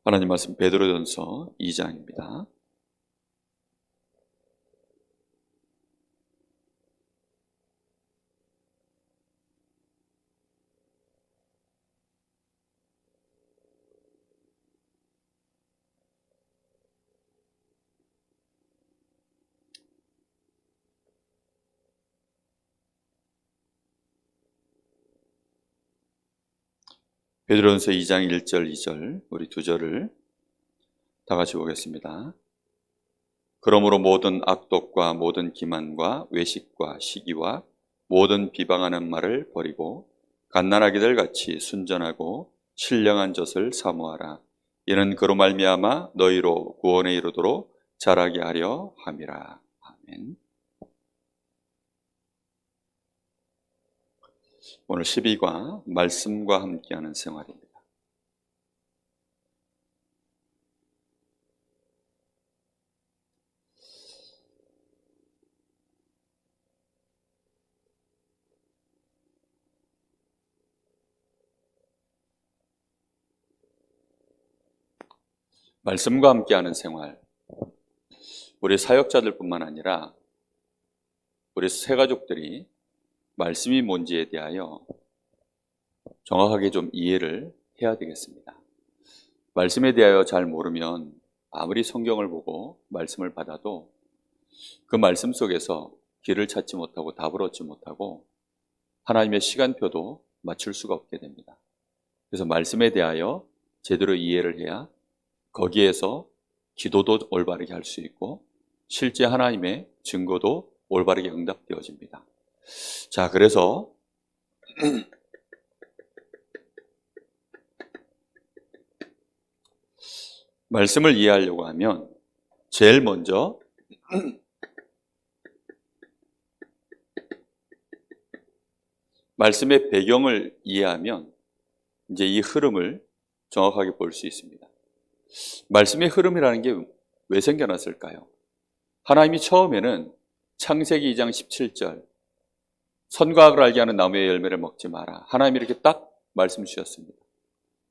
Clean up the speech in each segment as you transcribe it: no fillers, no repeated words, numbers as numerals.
하나님 말씀 베드로전서 2장입니다. 베드로전서 2장 1절 2절 우리 두 절을 다 같이 보겠습니다. 그러므로 모든 악독과 모든 기만과 외식과 시기와 모든 비방하는 말을 버리고 갓난아기들 같이 순전하고 신령한 젖을 사모하라. 이는 그로 말미암아 너희로 구원에 이르도록 자라게 하려 함이라. 아멘. 오늘 12과 말씀과 함께하는 생활입니다. 말씀과 함께하는 생활. 우리 사역자들뿐만 아니라 우리 새가족들이 말씀이 뭔지에 대하여 정확하게 좀 이해를 해야 되겠습니다. 말씀에 대하여 잘 모르면 아무리 성경을 보고 말씀을 받아도 그 말씀 속에서 길을 찾지 못하고 답을 얻지 못하고 하나님의 시간표도 맞출 수가 없게 됩니다. 그래서 말씀에 대하여 제대로 이해를 해야 거기에서 기도도 올바르게 할 수 있고 실제 하나님의 증거도 올바르게 응답되어집니다. 자, 그래서 말씀을 이해하려고 하면 제일 먼저 말씀의 배경을 이해하면 이제 이 흐름을 정확하게 볼 수 있습니다. 말씀의 흐름이라는 게 왜 생겨났을까요? 하나님이 처음에는 창세기 2장 17절 선과 악을 알게 하는 나무의 열매를 먹지 마라. 하나님이 이렇게 딱 말씀 주셨습니다.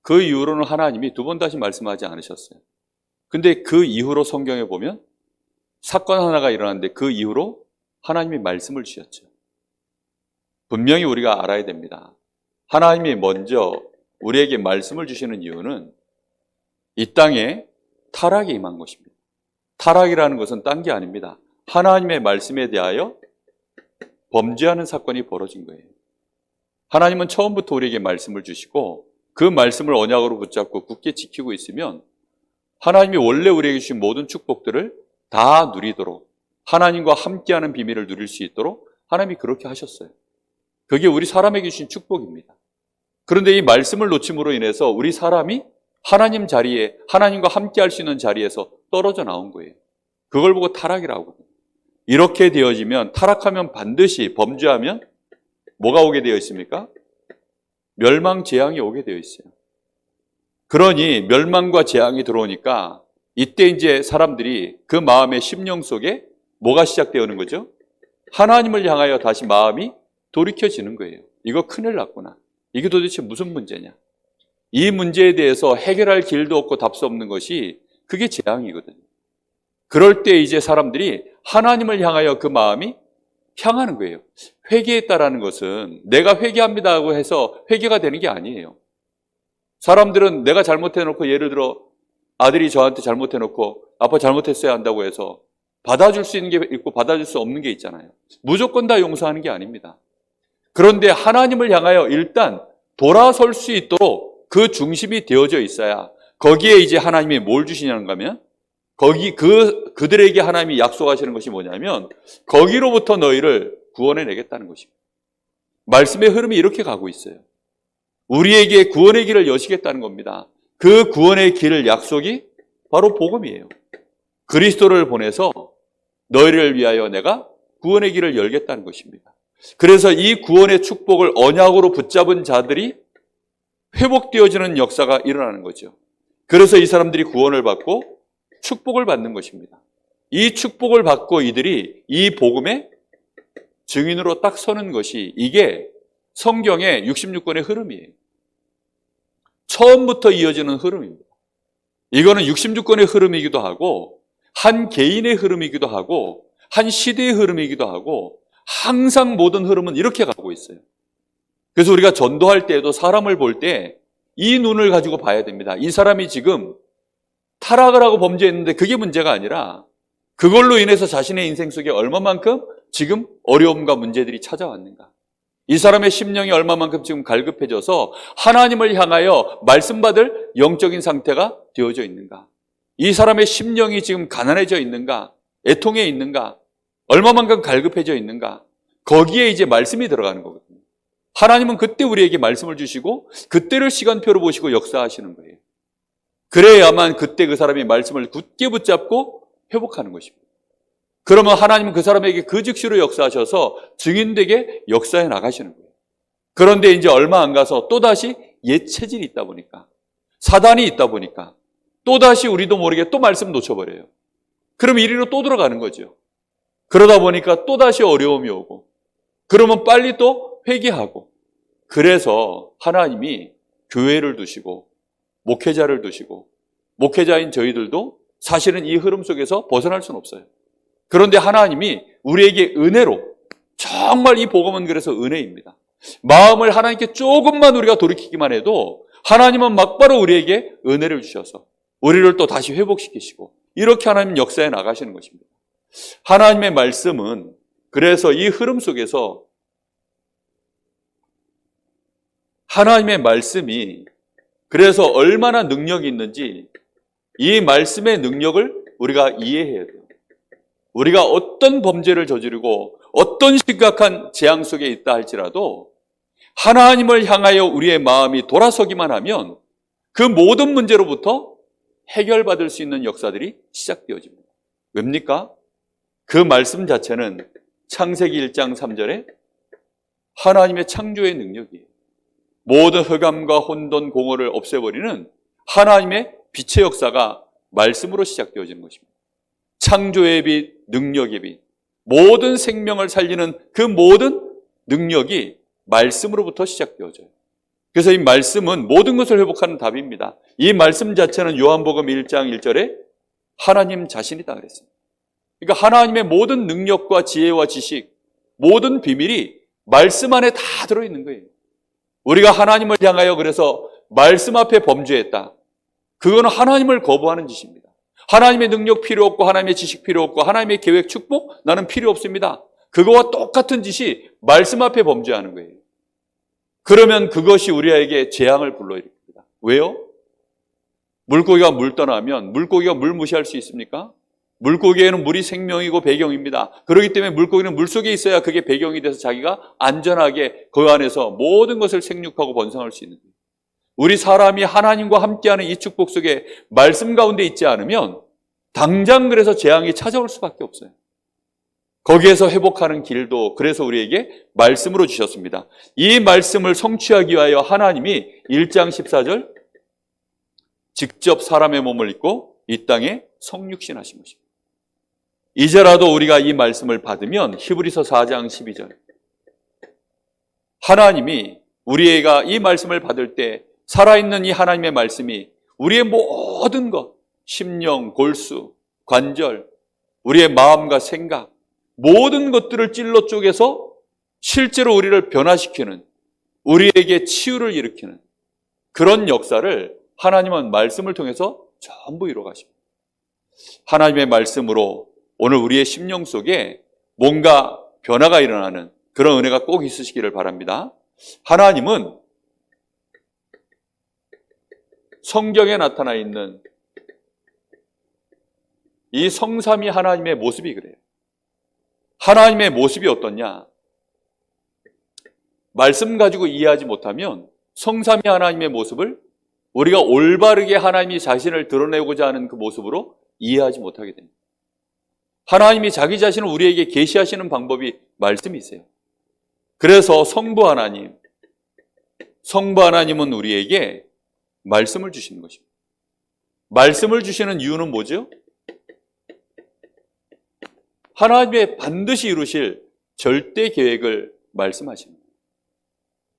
그 이후로는 하나님이 두 번 다시 말씀하지 않으셨어요. 근데 그 이후로 성경에 보면 사건 하나가 일어났는데 그 이후로 하나님이 말씀을 주셨죠. 분명히 우리가 알아야 됩니다. 하나님이 먼저 우리에게 말씀을 주시는 이유는 이 땅에 타락이 임한 것입니다. 타락이라는 것은 딴 게 아닙니다. 하나님의 말씀에 대하여 범죄하는 사건이 벌어진 거예요. 하나님은 처음부터 우리에게 말씀을 주시고 그 말씀을 언약으로 붙잡고 굳게 지키고 있으면 하나님이 원래 우리에게 주신 모든 축복들을 다 누리도록 하나님과 함께하는 비밀을 누릴 수 있도록 하나님이 그렇게 하셨어요. 그게 우리 사람에게 주신 축복입니다. 그런데 이 말씀을 놓침으로 인해서 우리 사람이 하나님 자리에 하나님과 함께할 수 있는 자리에서 떨어져 나온 거예요. 그걸 보고 타락이라고 하거든요. 이렇게 되어지면 타락하면 반드시 범죄하면 뭐가 오게 되어 있습니까? 멸망 재앙이 오게 되어 있어요. 그러니 멸망과 재앙이 들어오니까 이때 이제 사람들이 그 마음의 심령 속에 뭐가 시작되는 거죠? 하나님을 향하여 다시 마음이 돌이켜지는 거예요. 이거 큰일 났구나. 이게 도대체 무슨 문제냐? 이 문제에 대해서 해결할 길도 없고 답도 없는 것이 그게 재앙이거든요. 그럴 때 이제 사람들이 하나님을 향하여 그 마음이 향하는 거예요. 회개했다라는 것은 내가 회개합니다고 해서 회개가 되는 게 아니에요. 사람들은 내가 잘못해놓고 예를 들어 아들이 저한테 잘못해놓고 아빠 잘못했어야 한다고 해서 받아줄 수 있는 게 있고 받아줄 수 없는 게 있잖아요. 무조건 다 용서하는 게 아닙니다. 그런데 하나님을 향하여 일단 돌아설 수 있도록 그 중심이 되어져 있어야 거기에 이제 하나님이 뭘 주시냐는 거면 거기 그들에게 하나님이 약속하시는 것이 뭐냐면 거기로부터 너희를 구원해 내겠다는 것입니다. 말씀의 흐름이 이렇게 가고 있어요. 우리에게 구원의 길을 여시겠다는 겁니다. 그 구원의 길을 약속이 바로 복음이에요. 그리스도를 보내서 너희를 위하여 내가 구원의 길을 열겠다는 것입니다. 그래서 이 구원의 축복을 언약으로 붙잡은 자들이 회복되어지는 역사가 일어나는 거죠. 그래서 이 사람들이 구원을 받고 축복을 받는 것입니다. 이 축복을 받고 이들이 이 복음의 증인으로 딱 서는 것이 이게 성경의 66권의 흐름이에요. 처음부터 이어지는 흐름입니다. 이거는 66권의 흐름이기도 하고 한 개인의 흐름이기도 하고 한 시대의 흐름이기도 하고 항상 모든 흐름은 이렇게 가고 있어요. 그래서 우리가 전도할 때에도 사람을 볼 때 이 눈을 가지고 봐야 됩니다. 이 사람이 지금 타락을 하고 범죄했는데 그게 문제가 아니라 그걸로 인해서 자신의 인생 속에 얼마만큼 지금 어려움과 문제들이 찾아왔는가. 이 사람의 심령이 얼마만큼 지금 갈급해져서 하나님을 향하여 말씀받을 영적인 상태가 되어져 있는가. 이 사람의 심령이 지금 가난해져 있는가, 애통해 있는가, 얼마만큼 갈급해져 있는가. 거기에 이제 말씀이 들어가는 거거든요. 하나님은 그때 우리에게 말씀을 주시고 그때를 시간표로 보시고 역사하시는 거예요. 그래야만 그때 그 사람이 말씀을 굳게 붙잡고 회복하는 것입니다. 그러면 하나님은 그 사람에게 그 즉시로 역사하셔서 증인되게 역사해 나가시는 거예요. 그런데 이제 얼마 안 가서 또다시 옛 체질이 있다 보니까, 사단이 있다 보니까 또다시 우리도 모르게 또 말씀 놓쳐버려요. 그럼 이리로 또 들어가는 거죠. 그러다 보니까 또다시 어려움이 오고, 그러면 빨리 또 회개하고. 그래서 하나님이 교회를 두시고 목회자를 두시고, 목회자인 저희들도 사실은 이 흐름 속에서 벗어날 수는 없어요. 그런데 하나님이 우리에게 은혜로, 정말 이 복음은 그래서 은혜입니다. 마음을 하나님께 조금만 우리가 돌이키기만 해도 하나님은 막바로 우리에게 은혜를 주셔서 우리를 또 다시 회복시키시고, 이렇게 하나님 역사에 나가시는 것입니다. 하나님의 말씀은 그래서 이 흐름 속에서 하나님의 말씀이 그래서 얼마나 능력이 있는지, 이 말씀의 능력을 우리가 이해해야 돼요. 우리가 어떤 범죄를 저지르고 어떤 심각한 재앙 속에 있다 할지라도 하나님을 향하여 우리의 마음이 돌아서기만 하면 그 모든 문제로부터 해결받을 수 있는 역사들이 시작되어집니다. 왜입니까? 그 말씀 자체는 창세기 1장 3절에 하나님의 창조의 능력이에요. 모든 흑암과 혼돈, 공허를 없애버리는 하나님의 빛의 역사가 말씀으로 시작되어지는 것입니다. 창조의 빛, 능력의 빛, 모든 생명을 살리는 그 모든 능력이 말씀으로부터 시작되어져요. 그래서 이 말씀은 모든 것을 회복하는 답입니다. 이 말씀 자체는 요한복음 1장 1절에 하나님 자신이다 그랬습니다. 그러니까 하나님의 모든 능력과 지혜와 지식, 모든 비밀이 말씀 안에 다 들어있는 거예요. 우리가 하나님을 향하여 그래서 말씀 앞에 범죄했다. 그거는 하나님을 거부하는 짓입니다. 하나님의 능력 필요 없고 하나님의 지식 필요 없고 하나님의 계획, 축복 나는 필요 없습니다. 그거와 똑같은 짓이 말씀 앞에 범죄하는 거예요. 그러면 그것이 우리에게 재앙을 불러일으킵니다. 왜요? 물고기가 물 떠나면 물고기가 물 무시할 수 있습니까? 물고기에는 물이 생명이고 배경입니다. 그렇기 때문에 물고기는 물속에 있어야 그게 배경이 돼서 자기가 안전하게 그 안에서 모든 것을 생육하고 번성할 수 있는 거예요. 우리 사람이 하나님과 함께하는 이 축복 속에 말씀 가운데 있지 않으면 당장 그래서 재앙이 찾아올 수밖에 없어요. 거기에서 회복하는 길도 그래서 우리에게 말씀으로 주셨습니다. 이 말씀을 성취하기 위하여 하나님이 1장 14절 직접 사람의 몸을 입고 이 땅에 성육신 하신 것입니다. 이제라도 우리가 이 말씀을 받으면 히브리서 4장 12절 하나님이 우리가 이 말씀을 받을 때 살아있는 이 하나님의 말씀이 우리의 모든 것, 심령, 골수, 관절, 우리의 마음과 생각, 모든 것들을 찔러 쪼개서 실제로 우리를 변화시키는, 우리에게 치유를 일으키는 그런 역사를 하나님은 말씀을 통해서 전부 이루어 가십니다. 하나님의 말씀으로 오늘 우리의 심령 속에 뭔가 변화가 일어나는 그런 은혜가 꼭 있으시기를 바랍니다. 하나님은 성경에 나타나 있는 이 성삼위 하나님의 모습이 그래요. 하나님의 모습이 어떻냐? 말씀 가지고 이해하지 못하면 성삼위 하나님의 모습을 우리가 올바르게 하나님이 자신을 드러내고자 하는 그 모습으로 이해하지 못하게 됩니다. 하나님이 자기 자신을 우리에게 계시하시는 방법이 말씀이세요. 그래서 성부 하나님은 우리에게 말씀을 주시는 것입니다. 말씀을 주시는 이유는 뭐죠? 하나님의 반드시 이루실 절대 계획을 말씀하시는 거예요.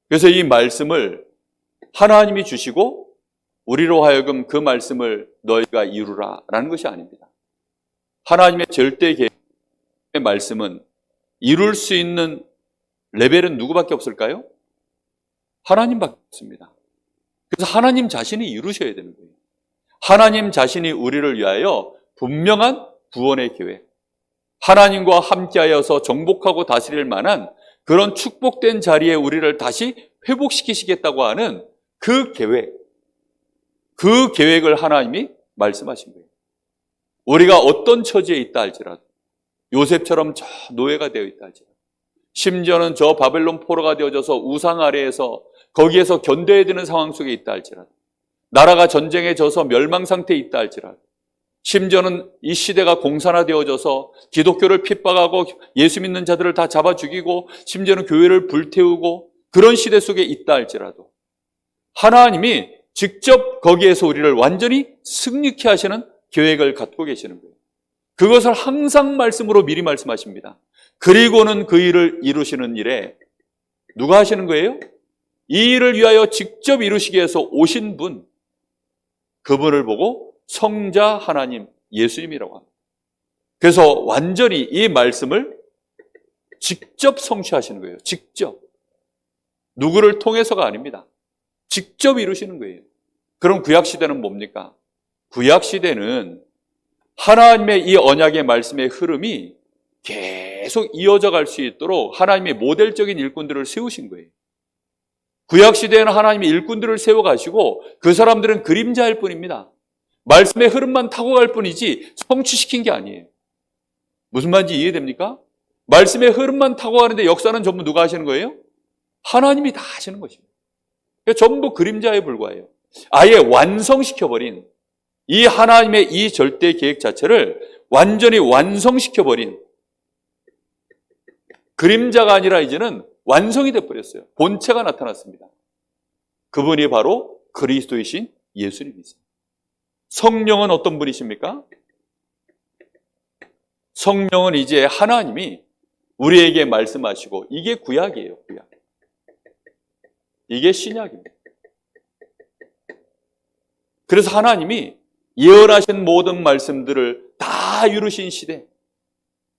그래서 이 말씀을 하나님이 주시고 우리로 하여금 그 말씀을 너희가 이루라 라는 것이 아닙니다. 하나님의 절대 계획의 말씀은 이룰 수 있는 레벨은 누구밖에 없을까요? 하나님밖에 없습니다. 그래서 하나님 자신이 이루셔야 되는 거예요. 하나님 자신이 우리를 위하여 분명한 구원의 계획, 하나님과 함께하여서 정복하고 다스릴 만한 그런 축복된 자리에 우리를 다시 회복시키시겠다고 하는 그 계획을 하나님이 말씀하신 거예요. 우리가 어떤 처지에 있다 할지라도, 요셉처럼 저 노예가 되어 있다 할지라도, 심지어는 저 바벨론 포로가 되어져서 우상 아래에서 거기에서 견뎌야 되는 상황 속에 있다 할지라도, 나라가 전쟁에 져서 멸망 상태에 있다 할지라도, 심지어는 이 시대가 공산화되어져서 기독교를 핍박하고 예수 믿는 자들을 다 잡아 죽이고 심지어는 교회를 불태우고 그런 시대 속에 있다 할지라도 하나님이 직접 거기에서 우리를 완전히 승리케 하시는 계획을 갖고 계시는 거예요. 그것을 항상 말씀으로 미리 말씀하십니다. 그리고는 그 일을 이루시는 일에 누가 하시는 거예요? 이 일을 위하여 직접 이루시기 위해서 오신 분, 그분을 보고 성자 하나님 예수님이라고 합니다. 그래서 완전히 이 말씀을 직접 성취하시는 거예요. 직접. 누구를 통해서가 아닙니다. 직접 이루시는 거예요. 그럼 구약시대는 뭡니까? 구약시대는 하나님의 이 언약의 말씀의 흐름이 계속 이어져 갈 수 있도록 하나님의 모델적인 일꾼들을 세우신 거예요. 구약시대에는 하나님이 일꾼들을 세워가시고 그 사람들은 그림자일 뿐입니다. 말씀의 흐름만 타고 갈 뿐이지 성취시킨 게 아니에요. 무슨 말인지 이해됩니까? 말씀의 흐름만 타고 가는데 역사는 전부 누가 하시는 거예요? 하나님이 다 하시는 것입니다. 전부 그림자에 불과해요. 아예 완성시켜버린 이 하나님의 이 절대 계획 자체를 완전히 완성시켜버린 그림자가 아니라 이제는 완성이 되어버렸어요. 본체가 나타났습니다. 그분이 바로 그리스도이신 예수님이세요. 성령은 어떤 분이십니까? 성령은 이제 하나님이 우리에게 말씀하시고, 이게 구약이에요, 구약. 이게 신약입니다. 그래서 하나님이 예언하신 모든 말씀들을 다 이루신 시대,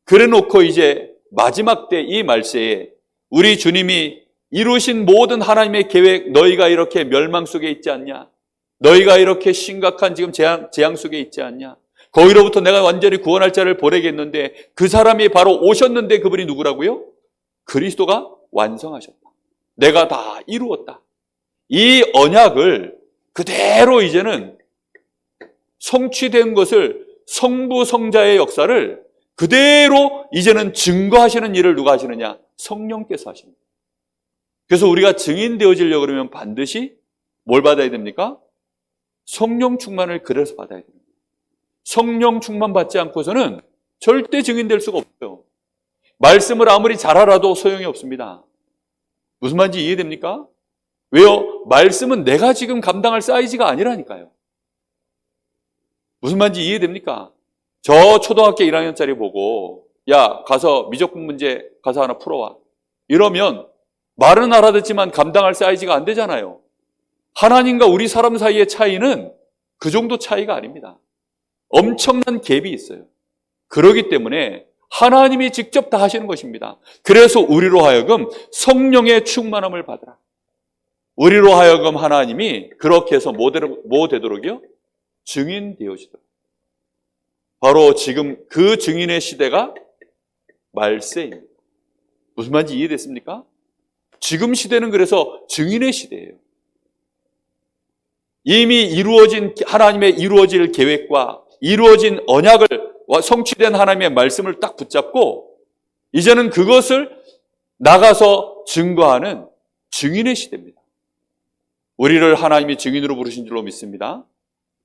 그래 놓고 이제 마지막 때 이 말세에 우리 주님이 이루신 모든 하나님의 계획, 너희가 이렇게 멸망 속에 있지 않냐? 너희가 이렇게 심각한 지금 재앙 속에 있지 않냐? 거기로부터 내가 완전히 구원할 자를 보내겠는데 그 사람이 바로 오셨는데 그분이 누구라고요? 그리스도가 완성하셨다. 내가 다 이루었다. 이 언약을 그대로 이제는 성취된 것을 성부 성자의 역사를 그대로 이제는 증거하시는 일을 누가 하시느냐? 성령께서 하십니다. 그래서 우리가 증인 되어지려고 그러면 반드시 뭘 받아야 됩니까? 성령 충만을 그래서 받아야 됩니다. 성령 충만 받지 않고서는 절대 증인될 수가 없어요. 말씀을 아무리 잘 알아도 소용이 없습니다. 무슨 말인지 이해됩니까? 왜요? 말씀은 내가 지금 감당할 사이즈가 아니라니까요. 무슨 말인지 이해됩니까? 저 초등학교 1학년짜리 보고 야, 가서 미적분 문제 가서 하나 풀어와. 이러면 말은 알아듣지만 감당할 사이즈가 안 되잖아요. 하나님과 우리 사람 사이의 차이는 그 정도 차이가 아닙니다. 엄청난 갭이 있어요. 그렇기 때문에 하나님이 직접 다 하시는 것입니다. 그래서 우리로 하여금 성령의 충만함을 받으라. 우리로 하여금 하나님이 그렇게 해서 뭐 되도록이요? 증인 되어지도록. 바로 지금 그 증인의 시대가 말세입니다. 무슨 말인지 이해됐습니까? 지금 시대는 그래서 증인의 시대예요. 이미 이루어진 하나님의 이루어질 계획과 이루어진 언약을 성취된 하나님의 말씀을 딱 붙잡고 이제는 그것을 나가서 증거하는 증인의 시대입니다. 우리를 하나님이 증인으로 부르신 줄로 믿습니다.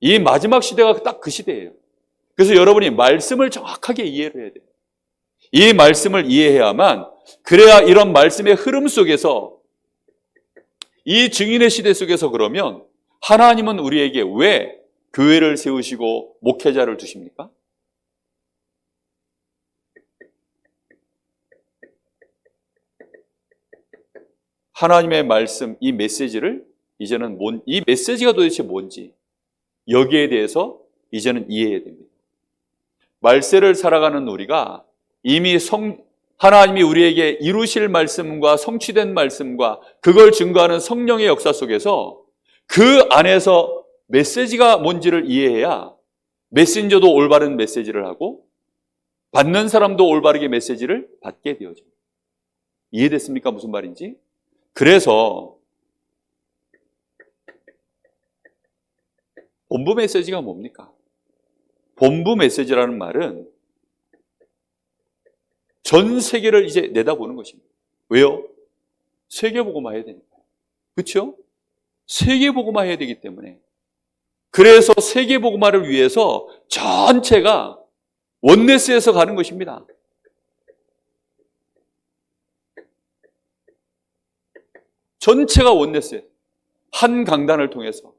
이 마지막 시대가 딱 그 시대예요. 그래서 여러분이 말씀을 정확하게 이해를 해야 돼요. 이 말씀을 이해해야만, 그래야 이런 말씀의 흐름 속에서, 이 증인의 시대 속에서 그러면 하나님은 우리에게 왜 교회를 세우시고 목회자를 두십니까? 하나님의 말씀, 이 메시지를 이제는 이 메시지가 도대체 뭔지 여기에 대해서 이제는 이해해야 됩니다. 말세를 살아가는 우리가 이미 하나님이 우리에게 이루실 말씀과 성취된 말씀과 그걸 증거하는 성령의 역사 속에서 그 안에서 메시지가 뭔지를 이해해야 메신저도 올바른 메시지를 하고 받는 사람도 올바르게 메시지를 받게 되어집니다. 이해됐습니까? 무슨 말인지? 그래서 본부 메시지가 뭡니까? 본부 메시지라는 말은 전 세계를 이제 내다보는 것입니다. 왜요? 세계복음화 해야 되니까. 그렇죠? 세계복음화 해야 되기 때문에. 그래서 세계복음화를 위해서 전체가 원네스에서 가는 것입니다. 전체가 원네스에서 한 강단을 통해서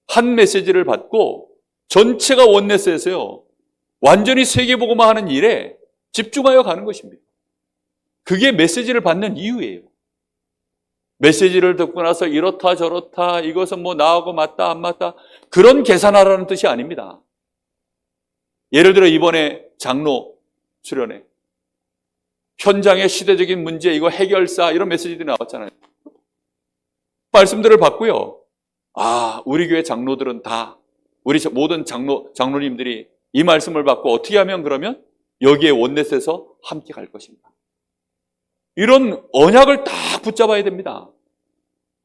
한 메시지를 받고 전체가 원네스에서요. 완전히 세계복음화하는 일에 집중하여 가는 것입니다. 그게 메시지를 받는 이유예요. 메시지를 듣고 나서 이렇다 저렇다 이것은 뭐 나하고 맞다 안 맞다 그런 계산하라는 뜻이 아닙니다. 예를 들어 이번에 장로 수련회 현장의 시대적인 문제 이거 해결사 이런 메시지들이 나왔잖아요. 말씀들을 받고요. 우리 교회 장로들은 다 우리 모든 장로님들이 이 말씀을 받고 어떻게 하면 그러면 여기에 원넷에서 함께 갈 것입니다. 이런 언약을 딱 붙잡아야 됩니다.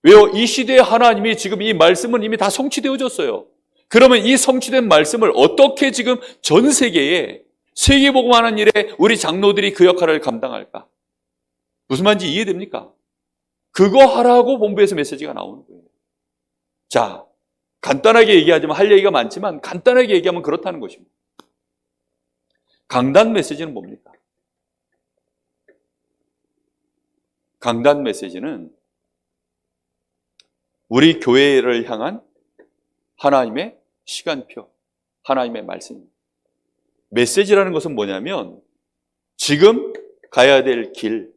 왜요? 이 시대의 하나님이 지금 이 말씀은 이미 다 성취되어졌어요. 그러면 이 성취된 말씀을 어떻게 지금 전 세계에 세계복음하는 일에 우리 장로들이 그 역할을 감당할까? 무슨 말인지 이해됩니까? 그거 하라고 본부에서 메시지가 나오는 거예요. 자, 간단하게 얘기하자면 할 얘기가 많지만 간단하게 얘기하면 그렇다는 것입니다. 강단 메시지는 뭡니까? 강단 메시지는 우리 교회를 향한 하나님의 시간표, 하나님의 말씀입니다. 메시지라는 것은 뭐냐면 지금 가야 될 길,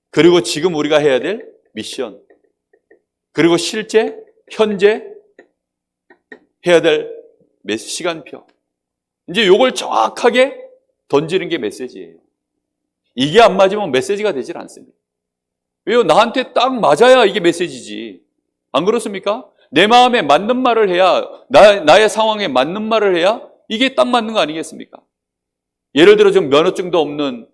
그리고 지금 우리가 해야 될 미션, 그리고 실제, 현재 해야 될 시간표. 이제 이걸 정확하게 던지는 게 메시지예요. 이게 안 맞으면 메시지가 되질 않습니다. 왜요? 나한테 딱 맞아야 이게 메시지지. 안 그렇습니까? 내 마음에 맞는 말을 해야, 나의 상황에 맞는 말을 해야 이게 딱 맞는 거 아니겠습니까? 예를 들어 좀 면허증도 없는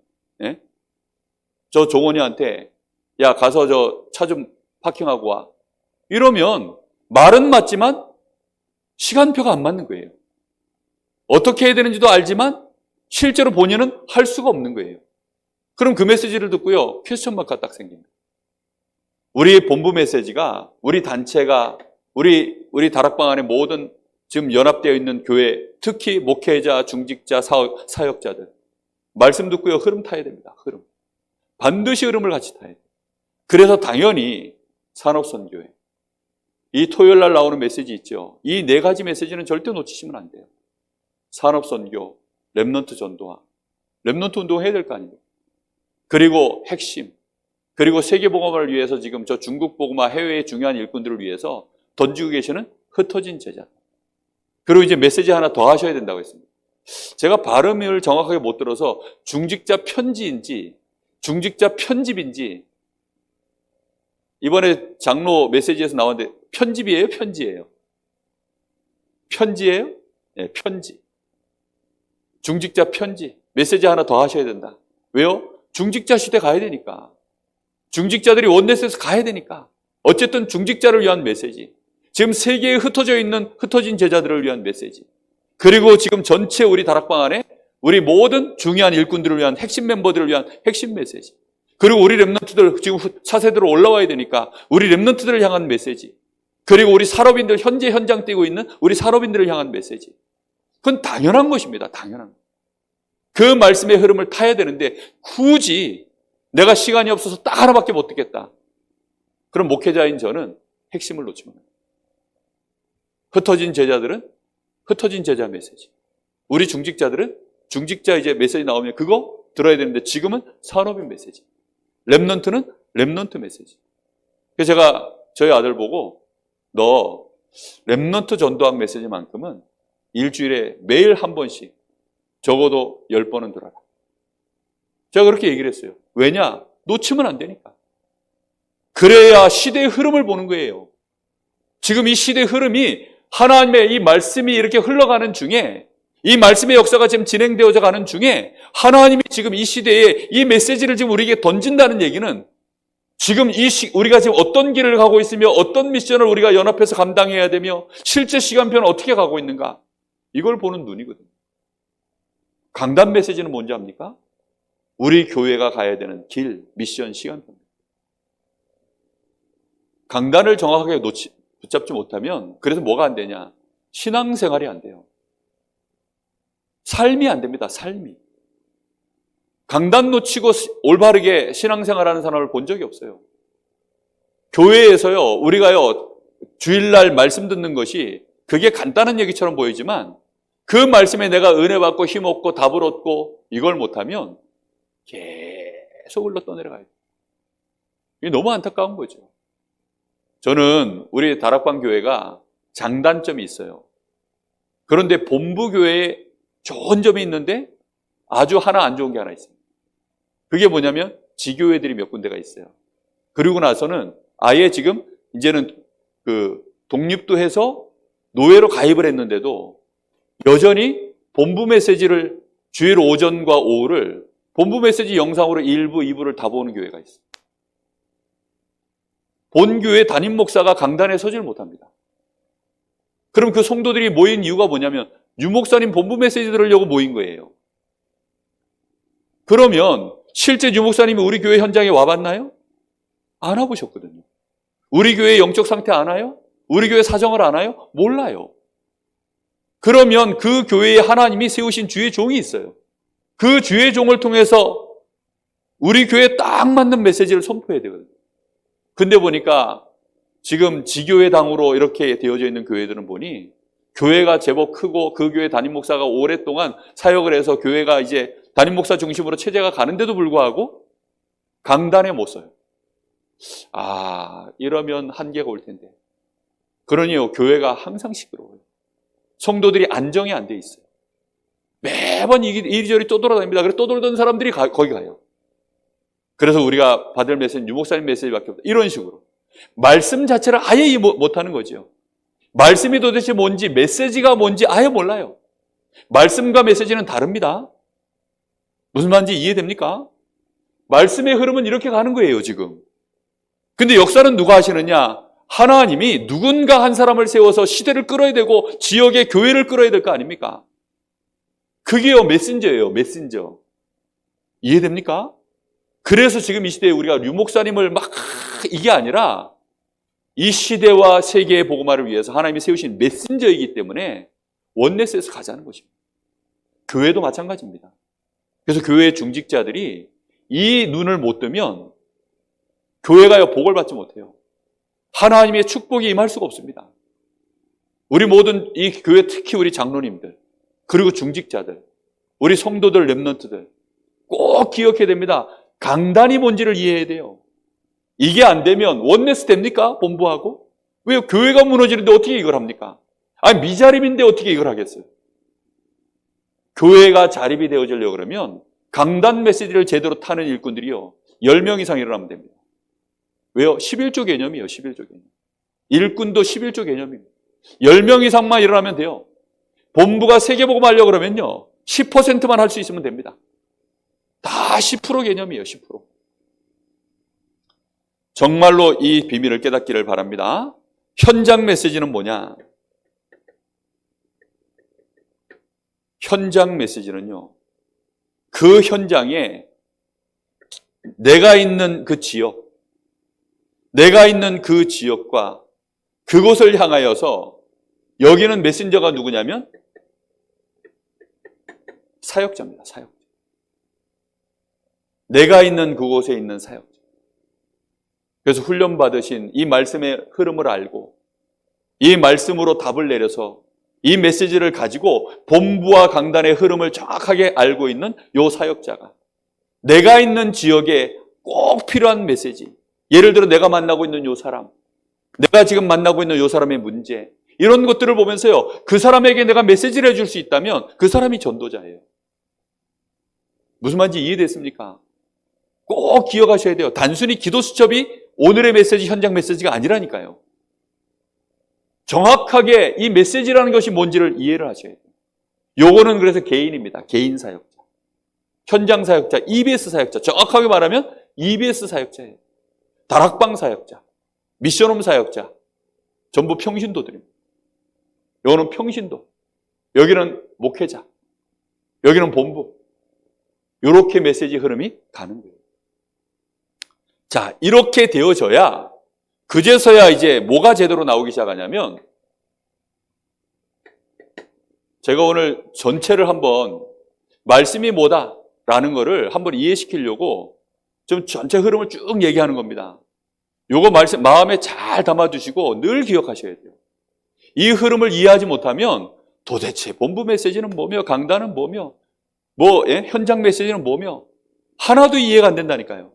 저 종원이한테 야 가서 저 차 좀 파킹하고 와. 이러면 말은 맞지만 시간표가 안 맞는 거예요. 어떻게 해야 되는지도 알지만 실제로 본인은 할 수가 없는 거예요. 그럼 그 메시지를 듣고요. 퀘스천 마크가 딱 생깁니다. 우리 본부 메시지가 우리 단체가 우리 다락방 안에 모든 지금 연합되어 있는 교회, 특히 목회자, 중직자, 사역자들 말씀 듣고요. 흐름 타야 됩니다. 흐름. 반드시 흐름을 같이 타야 돼요. 그래서 당연히 산업선교회 이 토요일 날 나오는 메시지 있죠. 이 네 가지 메시지는 절대 놓치시면 안 돼요. 산업선교, 렘넌트 전도화, 렘넌트 운동 해야 될 거 아닙니까? 그리고 핵심, 그리고 세계복음화를 위해서 지금 저 중국 복음화 해외의 중요한 일꾼들을 위해서 던지고 계시는 흩어진 제자. 그리고 이제 메시지 하나 더 하셔야 된다고 했습니다. 제가 발음을 정확하게 못 들어서 중직자 편지인지 중직자 편집인지 이번에 장로 메시지에서 나왔는데 편집이에요? 편지예요? 편지예요? 네, 편지. 중직자 편지. 메시지 하나 더 하셔야 된다. 왜요? 중직자 시대 가야 되니까. 중직자들이 원넷에서 가야 되니까. 어쨌든 중직자를 위한 메시지. 지금 세계에 흩어져 있는 흩어진 제자들을 위한 메시지. 그리고 지금 전체 우리 다락방 안에 우리 모든 중요한 일꾼들을 위한 핵심 멤버들을 위한 핵심 메시지. 그리고 우리 렘넌트들 지금 차세대로 올라와야 되니까 우리 렘넌트들을 향한 메시지. 그리고 우리 산업인들 현재 현장 뛰고 있는 우리 산업인들을 향한 메시지. 그건 당연한 것입니다. 당연한 것. 그 말씀의 흐름을 타야 되는데 굳이 내가 시간이 없어서 딱 하나밖에 못 듣겠다. 그럼 목회자인 저는 핵심을 놓치면 합니다. 흩어진 제자들은 흩어진 제자 메시지. 우리 중직자들은 중직자 이제 메시지 나오면 그거 들어야 되는데 지금은 산업인 메시지. 렘넌트는 렘넌트 메시지. 그래서 제가 저희 아들 보고 너 렘넌트 전도학 메시지만큼은 일주일에 매일 한 번씩 적어도 10번은 들어라. 제가 그렇게 얘기를 했어요. 왜냐? 놓치면 안 되니까. 그래야 시대의 흐름을 보는 거예요. 지금 이 시대의 흐름이 하나님의 이 말씀이 이렇게 흘러가는 중에, 이 말씀의 역사가 지금 진행되어져 가는 중에 하나님이 지금 이 시대에 이 메시지를 지금 우리에게 던진다는 얘기는 지금 우리가 지금 어떤 길을 가고 있으며 어떤 미션을 우리가 연합해서 감당해야 되며 실제 시간표는 어떻게 가고 있는가, 이걸 보는 눈이거든요. 강단 메시지는 뭔지 압니까? 우리 교회가 가야 되는 길, 미션, 시간표입니다. 강단을 정확하게 붙잡지 못하면 그래서 뭐가 안 되냐? 신앙생활이 안 돼요. 삶이 안 됩니다. 삶이. 강단 놓치고 올바르게 신앙생활하는 사람을 본 적이 없어요. 교회에서요, 우리가요, 주일날 말씀 듣는 것이 그게 간단한 얘기처럼 보이지만 그 말씀에 내가 은혜 받고 힘 얻고 답을 얻고 이걸 못하면 계속 흘러 떠내려가요. 이게 너무 안타까운 거죠. 저는 우리 다락방 교회가 장단점이 있어요. 그런데 본부 교회에 좋은 점이 있는데 아주 하나 안 좋은 게 하나 있습니다. 그게 뭐냐면 지교회들이 몇 군데가 있어요. 그리고 나서는 아예 지금 이제는 그 독립도 해서 노예로 가입을 했는데도 여전히 본부 메시지를 주일 오전과 오후를 본부 메시지 영상으로 1부, 2부를 다 보는 교회가 있어요. 본교회 담임 목사가 강단에 서지를 못합니다. 그럼 그 성도들이 모인 이유가 뭐냐면 유 목사님 본부 메시지 들으려고 모인 거예요. 그러면 실제 유 목사님이 우리 교회 현장에 와봤나요? 안 와보셨거든요. 우리 교회 영적 상태 아나요? 우리 교회 사정을 아나요? 몰라요. 그러면 그 교회에 하나님이 세우신 주의 종이 있어요. 그 주의 종을 통해서 우리 교회에 딱 맞는 메시지를 선포해야 되거든요. 근데 보니까 지금 지교회 당으로 이렇게 되어져 있는 교회들은 보니 교회가 제법 크고 그 교회 담임 목사가 오랫동안 사역을 해서 교회가 이제 담임 목사 중심으로 체제가 가는데도 불구하고 강단에 못 서요. 이러면 한계가 올 텐데. 그러니요, 교회가 항상 시끄러워요. 성도들이 안정이 안 돼 있어요. 매번 이리저리 떠돌아다닙니다. 그래서 떠돌던 사람들이 거기 가요. 그래서 우리가 받을 메시지는 유목사님 메시지밖에 없다. 이런 식으로. 말씀 자체를 아예 못하는 거죠. 말씀이 도대체 뭔지, 메시지가 뭔지 아예 몰라요. 말씀과 메시지는 다릅니다. 무슨 말인지 이해됩니까? 말씀의 흐름은 이렇게 가는 거예요, 지금. 근데 역사는 누가 하시느냐? 하나님이 누군가 한 사람을 세워서 시대를 끌어야 되고 지역의 교회를 끌어야 될 거 아닙니까? 그게요, 메신저예요, 메신저. 이해됩니까? 그래서 지금 이 시대에 우리가 류 목사님을 이게 아니라 이 시대와 세계의 복음화를 위해서 하나님이 세우신 메신저이기 때문에 원네스에서 가자는 것입니다. 교회도 마찬가지입니다. 그래서 교회의 중직자들이 이 눈을 못 뜨면 교회가요, 복을 받지 못해요. 하나님의 축복이 임할 수가 없습니다. 우리 모든 이 교회, 특히 우리 장로님들, 그리고 중직자들, 우리 성도들, 렘넌트들 꼭 기억해야 됩니다. 강단이 뭔지를 이해해야 돼요. 이게 안 되면 원네스 됩니까? 본부하고? 왜 교회가 무너지는데 어떻게 이걸 합니까? 미자립인데 어떻게 이걸 하겠어요? 교회가 자립이 되어지려고 그러면 강단 메시지를 제대로 타는 일꾼들이요, 10명 이상 일어나면 됩니다. 왜요? 11조 개념이에요. 11조 개념. 일꾼도 11조 개념입니다. 10명 이상만 일어나면 돼요. 본부가 세계복음 하려고 그러면요, 10%만 할 수 있으면 됩니다. 다 10% 개념이에요. 10%. 정말로 이 비밀을 깨닫기를 바랍니다. 현장 메시지는 뭐냐? 현장 메시지는요, 그 현장에 내가 있는 그 지역, 내가 있는 그 지역과 그곳을 향하여서, 여기는 메신저가 누구냐면 사역자입니다. 사역자. 내가 있는 그곳에 있는 사역자. 그래서 훈련받으신 이 말씀의 흐름을 알고 이 말씀으로 답을 내려서 이 메시지를 가지고 본부와 강단의 흐름을 정확하게 알고 있는 요 사역자가 내가 있는 지역에 꼭 필요한 메시지, 예를 들어 내가 만나고 있는 요 사람, 내가 지금 만나고 있는 이 사람의 문제, 이런 것들을 보면서요, 그 사람에게 내가 메시지를 해줄 수 있다면 그 사람이 전도자예요. 무슨 말인지 이해됐습니까? 꼭 기억하셔야 돼요. 단순히 기도 수첩이 오늘의 메시지, 현장 메시지가 아니라니까요. 정확하게 이 메시지라는 것이 뭔지를 이해를 하셔야 돼요. 요거는 그래서 개인입니다. 개인 사역자. 현장 사역자, EBS 사역자. 정확하게 말하면 EBS 사역자예요. 다락방 사역자, 미션홈 사역자. 전부 평신도들입니다. 요거는 평신도. 여기는 목회자. 여기는 본부. 요렇게 메시지 흐름이 가는 거예요. 자, 이렇게 되어져야 그제서야 이제 뭐가 제대로 나오기 시작하냐면, 제가 오늘 전체를 한번 말씀이 뭐다라는 거를 한번 이해시키려고 좀 전체 흐름을 쭉 얘기하는 겁니다. 요거 말씀 마음에 잘 담아두시고 늘 기억하셔야 돼요. 이 흐름을 이해하지 못하면 도대체 본부 메시지는 뭐며, 강단은 뭐며, 현장 메시지는 뭐며, 하나도 이해가 안 된다니까요.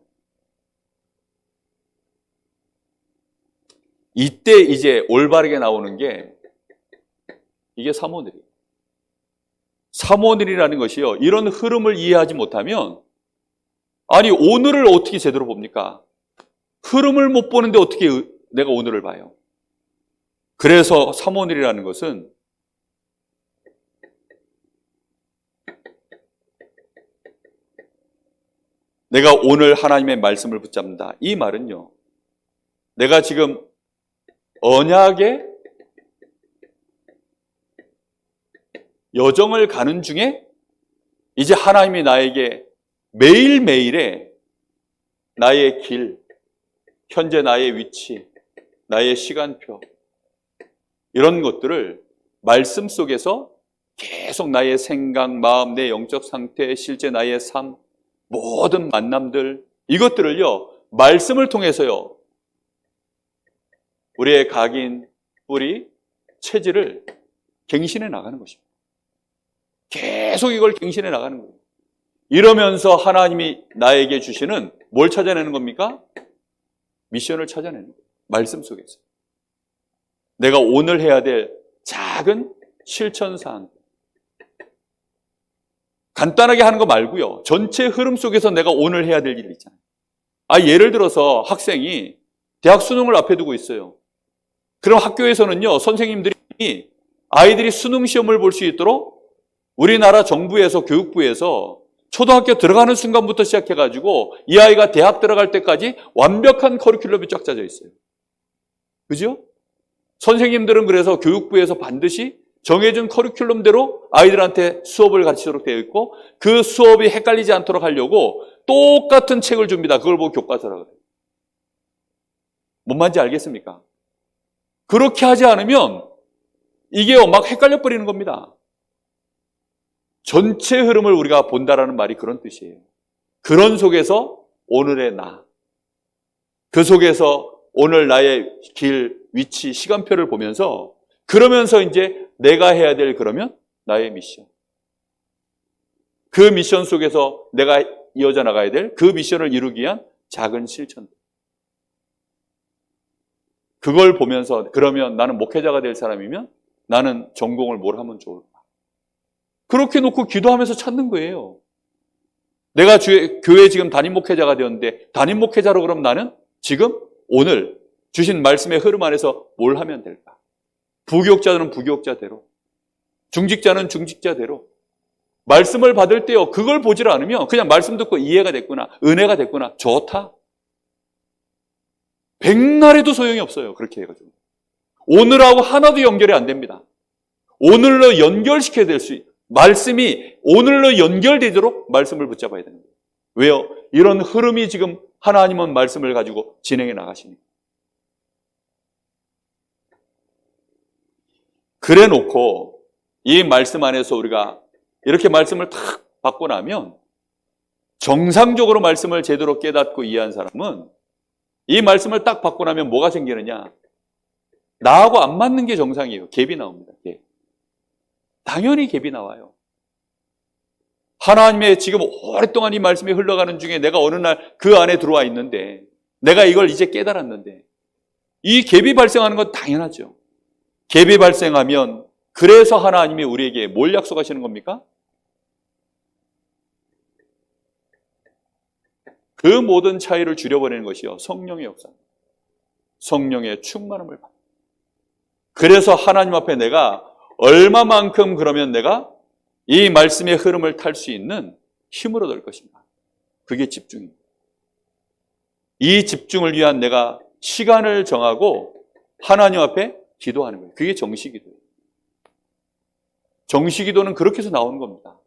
이때 이제 올바르게 나오는 게 이게 사모늘이에요. 사모늘이라는 것이요, 이런 흐름을 이해하지 못하면, 아니 오늘을 어떻게 제대로 봅니까? 흐름을 못 보는데 어떻게 내가 오늘을 봐요? 그래서 사모늘이라는 것은 내가 오늘 하나님의 말씀을 붙잡는다. 이 말은요, 내가 지금 언약의 여정을 가는 중에 이제 하나님이 나에게 매일매일의 나의 길, 현재 나의 위치, 나의 시간표, 이런 것들을 말씀 속에서 계속 나의 생각, 마음, 내 영적 상태, 실제 나의 삶, 모든 만남들, 이것들을요, 말씀을 통해서요, 우리의 각인, 뿌리, 체질을 갱신해 나가는 것입니다. 계속 이걸 갱신해 나가는 거예요. 이러면서 하나님이 나에게 주시는 뭘 찾아내는 겁니까? 미션을 찾아내는 거예요. 말씀 속에서. 내가 오늘 해야 될 작은 실천사항. 간단하게 하는 거 말고요. 전체 흐름 속에서 내가 오늘 해야 될 일이 있잖아요. 예를 들어서 학생이 대학 수능을 앞에 두고 있어요. 그럼 학교에서는요, 선생님들이 아이들이 수능 시험을 볼 수 있도록 우리나라 정부에서, 교육부에서 초등학교 들어가는 순간부터 시작해가지고 이 아이가 대학 들어갈 때까지 완벽한 커리큘럼이 쫙 짜져 있어요. 그죠? 선생님들은 그래서 교육부에서 반드시 정해준 커리큘럼대로 아이들한테 수업을 가르치도록 되어 있고, 그 수업이 헷갈리지 않도록 하려고 똑같은 책을 줍니다. 그걸 보고 교과서라고 해요. 뭔 말인지 알겠습니까? 그렇게 하지 않으면 이게 막 헷갈려 버리는 겁니다. 전체 흐름을 우리가 본다라는 말이 그런 뜻이에요. 그런 속에서 오늘의 나, 그 속에서 오늘 나의 길, 위치, 시간표를 보면서, 그러면서 이제 내가 해야 될, 그러면 나의 미션, 그 미션 속에서 내가 이어져 나가야 될 그 미션을 이루기 위한 작은 실천, 그걸 보면서, 그러면 나는 목회자가 될 사람이면 나는 전공을 뭘 하면 좋을까? 그렇게 놓고 기도하면서 찾는 거예요. 내가 교회 지금 담임 목회자가 되었는데, 담임 목회자로 그럼 나는 지금 오늘 주신 말씀의 흐름 안에서 뭘 하면 될까? 부교육자는 부교육자대로, 중직자는 중직자대로. 말씀을 받을 때요, 그걸 보질 않으면 그냥 말씀 듣고 이해가 됐구나, 은혜가 됐구나, 좋다. 백날에도 소용이 없어요. 그렇게 해가지고 오늘하고 하나도 연결이 안 됩니다. 오늘로 연결시켜야 될 수, 말씀이 오늘로 연결되도록 말씀을 붙잡아야 되는 거예요. 왜요? 이런 흐름이 지금 하나님은 말씀을 가지고 진행해 나가시니까. 그래 놓고 이 말씀 안에서 우리가 이렇게 말씀을 탁 받고 나면, 정상적으로 말씀을 제대로 깨닫고 이해한 사람은 이 말씀을 딱 받고 나면 뭐가 생기느냐? 나하고 안 맞는 게 정상이에요. 갭이 나옵니다. 갭. 당연히 갭이 나와요. 하나님의 지금 오랫동안 이 말씀이 흘러가는 중에 내가 어느 날 그 안에 들어와 있는데, 내가 이걸 이제 깨달았는데, 이 갭이 발생하는 건 당연하죠. 갭이 발생하면 그래서 하나님이 우리에게 뭘 약속하시는 겁니까? 그 모든 차이를 줄여버리는 것이요, 성령의 역사, 성령의 충만함을 받는. 그래서 하나님 앞에 내가 얼마만큼 그러면 내가 이 말씀의 흐름을 탈 수 있는 힘을 얻을 것인가. 그게 집중입니다. 이 집중을 위한 내가 시간을 정하고 하나님 앞에 기도하는 거예요. 그게 정시기도예요. 정시기도는 그렇게 해서 나오는 겁니다.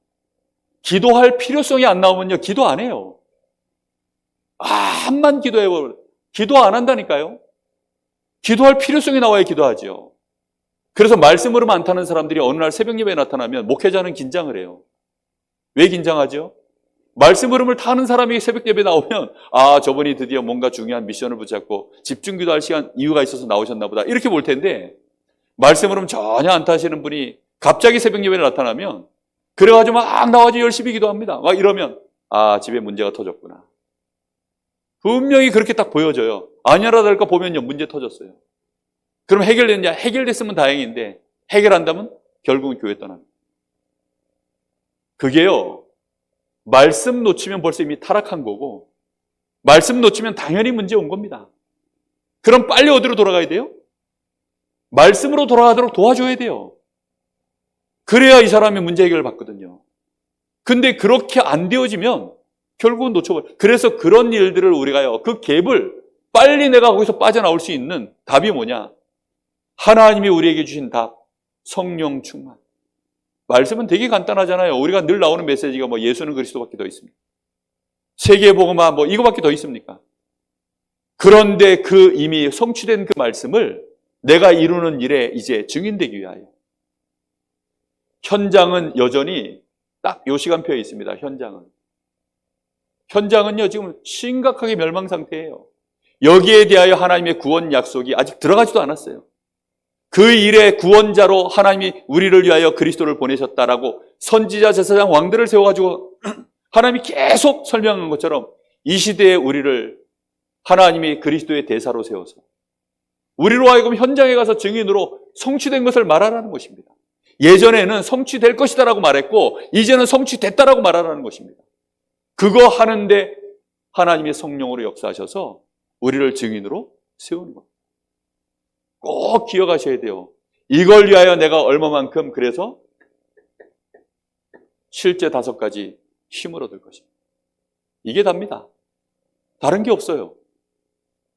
기도할 필요성이 안 나오면요, 기도 안 해요. 암만 기도해버려. 기도 안 한다니까요. 기도할 필요성이 나와야 기도하죠. 그래서 말씀으로만 안 타는 사람들이 어느 날 새벽 예배에 나타나면 목회자는 긴장을 해요. 왜 긴장하죠? 말씀 흐름을 타는 사람이 새벽 예배에 나오면 저분이 드디어 뭔가 중요한 미션을 붙잡고 집중 기도할 시간 이유가 있어서 나오셨나 보다 이렇게 볼 텐데, 말씀 흐름 전혀 안 타시는 분이 갑자기 새벽 예배에 나타나면 그래가지고 막 나와서 열심히 기도합니다. 막 이러면 집에 문제가 터졌구나. 분명히 그렇게 딱 보여져요. 아니라 다를까 보면요, 문제 터졌어요. 그럼 해결됐냐? 해결됐으면 다행인데 해결한다면 결국은 교회 떠납니다. 그게요, 말씀 놓치면 벌써 이미 타락한 거고, 말씀 놓치면 당연히 문제 온 겁니다. 그럼 빨리 어디로 돌아가야 돼요? 말씀으로 돌아가도록 도와줘야 돼요. 그래야 이 사람이 문제 해결을 받거든요. 근데 그렇게 안 되어지면 결국은 놓쳐버려요. 그래서 그런 일들을 우리가요, 그 갭을 빨리 내가 거기서 빠져나올 수 있는 답이 뭐냐? 하나님이 우리에게 주신 답, 성령 충만. 말씀은 되게 간단하잖아요. 우리가 늘 나오는 메시지가 예수는 그리스도밖에 더 있습니까? 세계복음화 이거밖에 더 있습니까? 그런데 그 이미 성취된 그 말씀을 내가 이루는 일에 이제 증인되기 위하여. 현장은 여전히 딱 요 시간표에 있습니다. 현장은요, 지금 심각하게 멸망 상태예요. 여기에 대하여 하나님의 구원 약속이 아직 들어가지도 않았어요. 그 일의 구원자로 하나님이 우리를 위하여 그리스도를 보내셨다라고 선지자, 제사장, 왕들을 세워가지고 하나님이 계속 설명한 것처럼 이 시대에 우리를 하나님이 그리스도의 대사로 세워서 우리로 하여금 현장에 가서 증인으로 성취된 것을 말하라는 것입니다. 예전에는 성취될 것이다라고 말했고 이제는 성취됐다라고 말하라는 것입니다. 그거 하는데 하나님의 성령으로 역사하셔서 우리를 증인으로 세우는 겁니다. 꼭 기억하셔야 돼요. 이걸 위하여 내가 얼마만큼 그래서 실제 5가지 힘을 얻을 것입니다. 이게 답니다. 다른 게 없어요.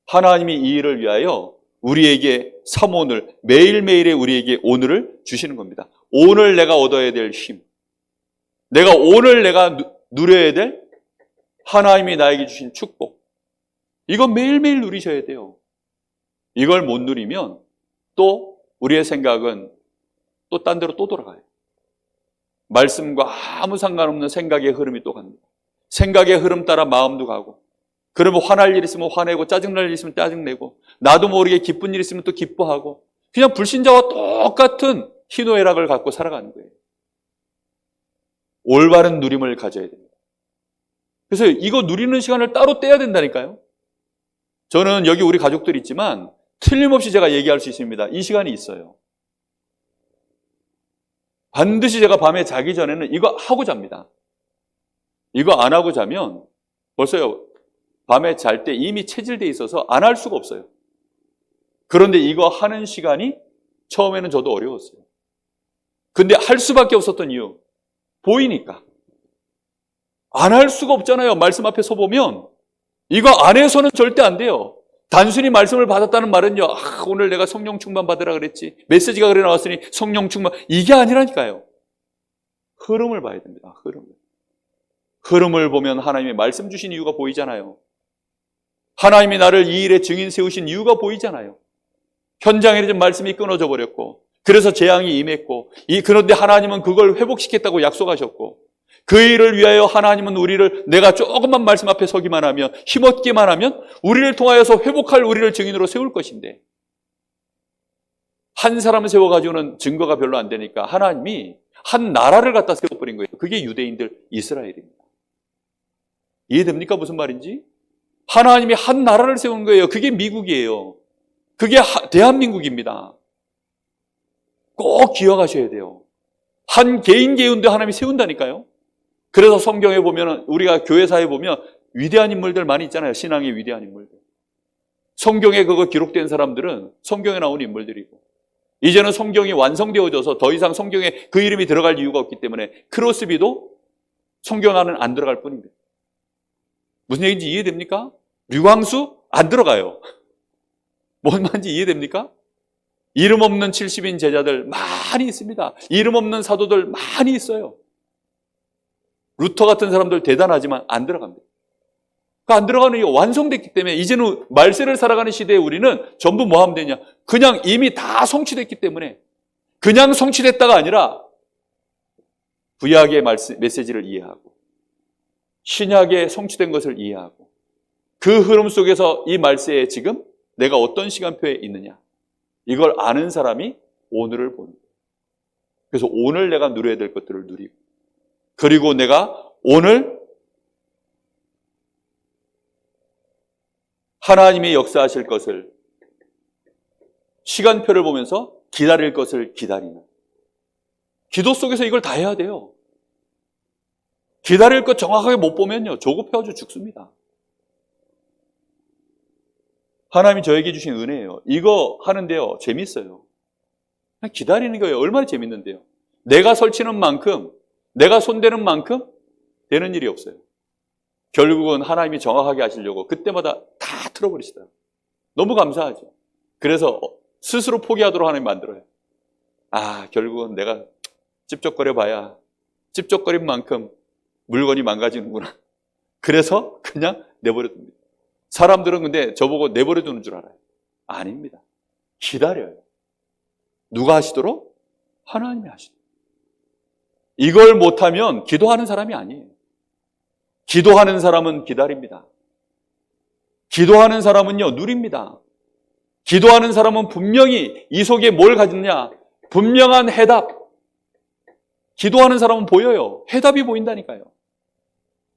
하나님이 이 일을 위하여 우리에게 삼오늘, 매일매일의 우리에게 오늘을 주시는 겁니다. 오늘 내가 얻어야 될 힘, 오늘 내가 누려야 될 하나님이 나에게 주신 축복, 이건 매일매일 누리셔야 돼요. 이걸 못 누리면 또 우리의 생각은 또 딴 데로 또 돌아가요. 말씀과 아무 상관없는 생각의 흐름이 또 갑니다. 생각의 흐름 따라 마음도 가고, 그러면 화날 일 있으면 화내고 짜증날 일 있으면 짜증내고 나도 모르게 기쁜 일 있으면 또 기뻐하고, 그냥 불신자와 똑같은 희노애락을 갖고 살아가는 거예요. 올바른 누림을 가져야 됩니다. 그래서 이거 누리는 시간을 따로 떼야 된다니까요. 저는 여기 우리 가족들이 있지만 틀림없이 제가 얘기할 수 있습니다. 이 시간이 있어요. 반드시 제가 밤에 자기 전에는 이거 하고 잡니다. 이거 안 하고 자면 벌써요, 밤에 잘 때 이미 체질돼 있어서 안 할 수가 없어요. 그런데 이거 하는 시간이 처음에는 저도 어려웠어요. 근데 할 수밖에 없었던 이유, 보이니까. 안 할 수가 없잖아요. 말씀 앞에 서보면. 이거 안 해서는 절대 안 돼요. 단순히 말씀을 받았다는 말은요, 오늘 내가 성령 충만 받으라 그랬지, 메시지가 그래 나왔으니 성령 충만, 이게 아니라니까요. 흐름을 봐야 됩니다. 흐름을 보면 하나님의 말씀 주신 이유가 보이잖아요. 하나님이 나를 이 일에 증인 세우신 이유가 보이잖아요. 현장에 좀 말씀이 끊어져 버렸고, 그래서 재앙이 임했고, 그런데 하나님은 그걸 회복시켰다고 약속하셨고, 그 일을 위하여 하나님은 우리를, 내가 조금만 말씀 앞에 서기만 하면, 힘없기만 하면 우리를 통하여서 회복할 우리를 증인으로 세울 것인데, 한 사람을 세워가지고는 증거가 별로 안 되니까 하나님이 한 나라를 갖다 세워버린 거예요. 그게 유대인들, 이스라엘입니다. 이해됩니까? 무슨 말인지? 하나님이 한 나라를 세운 거예요. 그게 미국이에요. 그게 대한민국입니다. 꼭 기억하셔야 돼요. 한 개인 개인도 하나님이 세운다니까요. 그래서 성경에 보면, 우리가 교회사에 보면 위대한 인물들 많이 있잖아요. 신앙의 위대한 인물들. 성경에 그거 기록된 사람들은 성경에 나온 인물들이고, 이제는 성경이 완성되어져서 더 이상 성경에 그 이름이 들어갈 이유가 없기 때문에 크로스비도 성경 안은 안 들어갈 뿐입니다. 무슨 얘기인지 이해됩니까? 류광수 안 들어가요. 뭔 말인지 이해됩니까? 이름 없는 70인 제자들 많이 있습니다. 이름 없는 사도들 많이 있어요. 루터 같은 사람들 대단하지만 안 들어갑니다. 안 들어가는 이유가 완성됐기 때문에, 이제는 말세를 살아가는 시대에 우리는 전부 뭐 하면 되냐? 그냥 이미 다 성취됐기 때문에, 그냥 성취됐다가 아니라 구약의 메시지를 이해하고 신약에 성취된 것을 이해하고 그 흐름 속에서 이 말세에 지금 내가 어떤 시간표에 있느냐, 이걸 아는 사람이 오늘을 보는 거예요. 그래서 오늘 내가 누려야 될 것들을 누리고, 그리고 내가 오늘 하나님이 역사하실 것을, 시간표를 보면서 기다릴 것을 기다리는, 기도 속에서 이걸 다 해야 돼요. 기다릴 것 정확하게 못 보면요, 조급해가지고 죽습니다. 하나님이 저에게 주신 은혜예요. 이거 하는데요, 재밌어요. 그냥 기다리는 거예요. 얼마나 재밌는데요. 내가 설치는 만큼, 내가 손대는 만큼 되는 일이 없어요. 결국은 하나님이 정확하게 하시려고 그때마다 다 틀어버리시더라고요. 너무 감사하죠. 그래서 스스로 포기하도록 하나님 만들어요. 결국은 내가 찝쩍거려 봐야 찝쩍거린 만큼 물건이 망가지는구나. 그래서 그냥 내버려둡니다. 사람들은 근데 저보고 내버려두는 줄 알아요. 아닙니다. 기다려요. 누가 하시도록? 하나님이 하시도록. 이걸 못하면 기도하는 사람이 아니에요. 기도하는 사람은 기다립니다. 기도하는 사람은요, 누립니다. 기도하는 사람은 분명히 이 속에 뭘 가졌냐? 분명한 해답. 기도하는 사람은 보여요. 해답이 보인다니까요.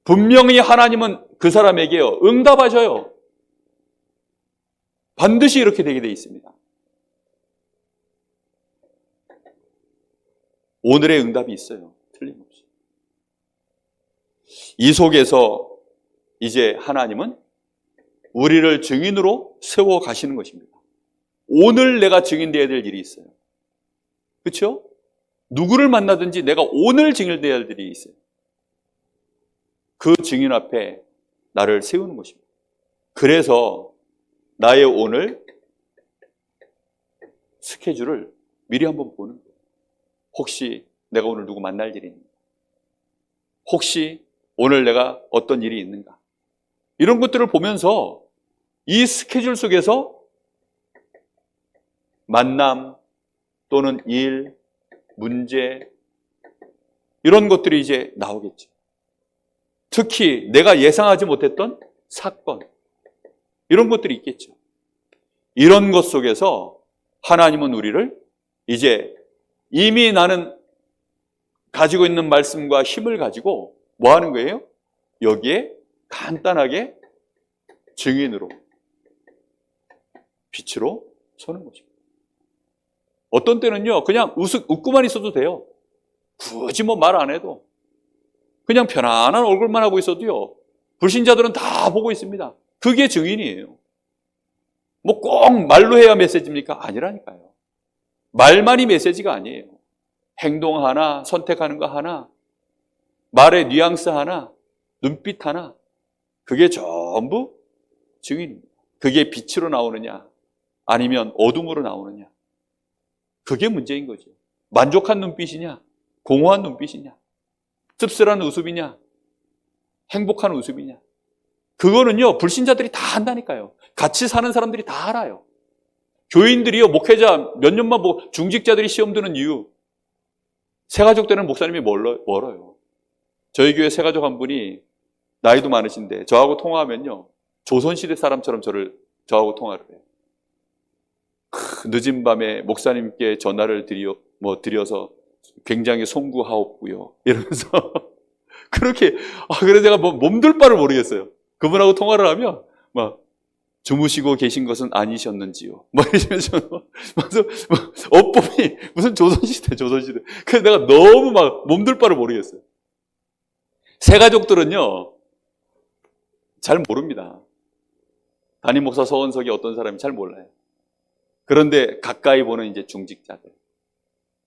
분명히 하나님은 그 사람에게요, 응답하셔요. 반드시 이렇게 되게 돼 있습니다. 오늘의 응답이 있어요. 틀림없이. 이 속에서 이제 하나님은 우리를 증인으로 세워 가시는 것입니다. 오늘 내가 증인되어야 될 일이 있어요. 그렇죠? 누구를 만나든지 내가 오늘 증인되어야 할 일이 있어요. 그 증인 앞에 나를 세우는 것입니다. 그래서 나의 오늘 스케줄을 미리 한번 보는 거예요. 혹시 내가 오늘 누구 만날 일이 있는가? 혹시 오늘 내가 어떤 일이 있는가? 이런 것들을 보면서 이 스케줄 속에서 만남 또는 일, 문제, 이런 것들이 이제 나오겠죠. 특히 내가 예상하지 못했던 사건, 이런 것들이 있겠죠. 이런 것 속에서 하나님은 우리를 이제 이미 나는 가지고 있는 말씀과 힘을 가지고 뭐 하는 거예요? 여기에 간단하게 증인으로, 빛으로 서는 것입니다. 어떤 때는요, 그냥 웃고만 있어도 돼요. 굳이 뭐 말 안 해도. 그냥 편안한 얼굴만 하고 있어도요, 불신자들은 다 보고 있습니다. 그게 증인이에요. 뭐 꼭 말로 해야 메시지입니까? 아니라니까요. 말만이 메시지가 아니에요. 행동 하나, 선택하는 거 하나, 말의 뉘앙스 하나, 눈빛 하나, 그게 전부 증인입니다. 그게 빛으로 나오느냐, 아니면 어둠으로 나오느냐, 그게 문제인 거죠. 만족한 눈빛이냐, 공허한 눈빛이냐, 씁쓸한 웃음이냐, 행복한 웃음이냐, 그거는요, 불신자들이 다 안다니까요. 같이 사는 사람들이 다 알아요. 교인들이요, 목회자 몇 년만 보고 중직자들이 시험 드는 이유, 새가족 되는 목사님이 멀어요. 저희 교회 새가족 한 분이 나이도 많으신데 저하고 통화하면요, 조선시대 사람처럼 저하고 통화를 해요. 늦은 밤에 목사님께 전화를 드려서 굉장히 송구하옵고요, 이러면서 그렇게, 그래서 제가 몸둘 바를 모르겠어요. 그분하고 통화를 하면 막 주무시고 계신 것은 아니셨는지요. 뭐 이러면서 어법이 무슨 조선시대. 그래서 내가 너무 막 몸둘 바를 모르겠어요. 새가족들은요 잘 모릅니다. 담임 목사 서원석이 어떤 사람이 잘 몰라요. 그런데 가까이 보는 이제 중직자들,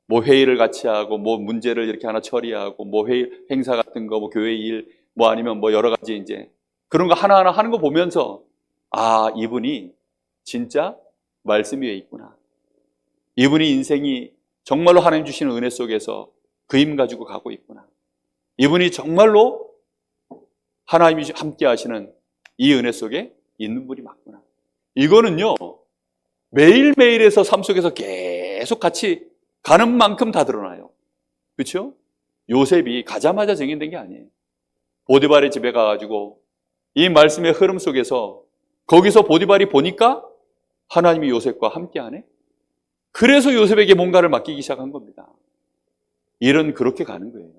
뭐 회의를 같이 하고, 뭐 문제를 이렇게 하나 처리하고, 뭐 회의 행사 같은 거, 뭐 교회 일, 뭐 아니면 뭐 여러 가지 이제 그런 거 하나하나 하는 거 보면서 아, 이분이 진짜 말씀 위에 있구나. 이분이 인생이 정말로 하나님 주시는 은혜 속에서 그 힘 가지고 가고 있구나. 이분이 정말로 하나님이 함께 하시는 이 은혜 속에 있는 분이 맞구나. 이거는요, 매일매일에서 삶 속에서 계속 같이 가는 만큼 다 드러나요. 그렇죠? 요셉이 가자마자 증인된 게 아니에요. 보디발의 집에 가가지고 이 말씀의 흐름 속에서 거기서 보디발이 보니까 하나님이 요셉과 함께하네. 그래서 요셉에게 뭔가를 맡기기 시작한 겁니다. 일은 그렇게 가는 거예요.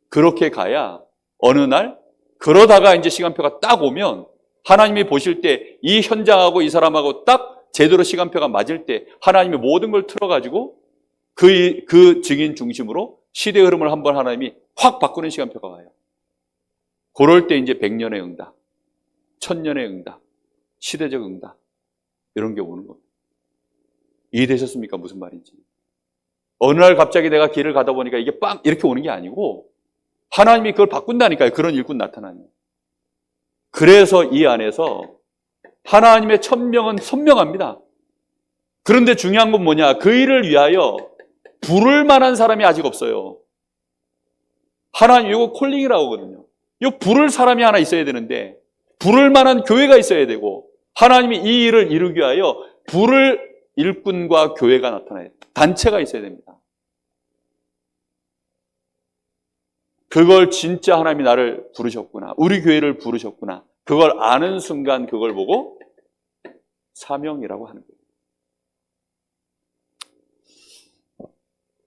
그렇게 가야 어느 날 그러다가 이제 시간표가 딱 오면 하나님이 보실 때 이 현장하고 이 사람하고 딱 제대로 시간표가 맞을 때 하나님이 모든 걸 틀어가지고 그 증인 중심으로 시대 흐름을 한번 하나님이 확 바꾸는 시간표가 와요. 그럴 때 이제 100년의 응답, 1000년의 응답, 시대적 응답 이런 게 오는 겁니다. 이해되셨습니까? 무슨 말인지. 어느 날 갑자기 내가 길을 가다 보니까 이게 빵 이렇게 오는 게 아니고 하나님이 그걸 바꾼다니까요. 그런 일꾼 나타나요. 그래서 이 안에서 하나님의 천명은 선명합니다. 그런데 중요한 건 뭐냐? 그 일을 위하여 부를 만한 사람이 아직 없어요. 하나님, 이거 콜링이라고 하거든요. 이거 부를 사람이 하나 있어야 되는데 부를 만한 교회가 있어야 되고 하나님이 이 일을 이루기 위하여 부를 일꾼과 교회가 나타나야 돼요. 단체가 있어야 됩니다. 그걸 진짜 하나님이 나를 부르셨구나. 우리 교회를 부르셨구나. 그걸 아는 순간 그걸 보고 사명이라고 하는 거예요.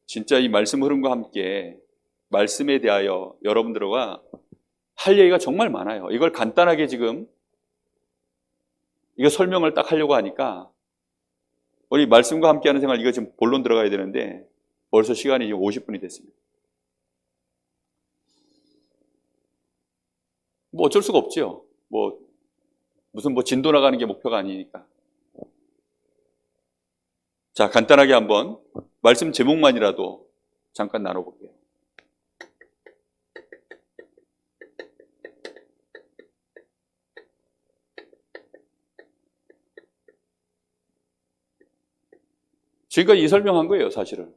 진짜 이 말씀 흐름과 함께 말씀에 대하여 여러분들과 할 얘기가 정말 많아요. 이걸 간단하게 지금 이거 설명을 딱 하려고 하니까 우리 말씀과 함께하는 생활 이거 지금 본론 들어가야 되는데 벌써 시간이 지금 50분이 됐습니다. 뭐 어쩔 수가 없죠. 무슨 진도 나가는 게 목표가 아니니까. 자, 간단하게 한번 말씀 제목만이라도 잠깐 나눠볼게요. 지금까지 이 설명한 거예요, 사실은.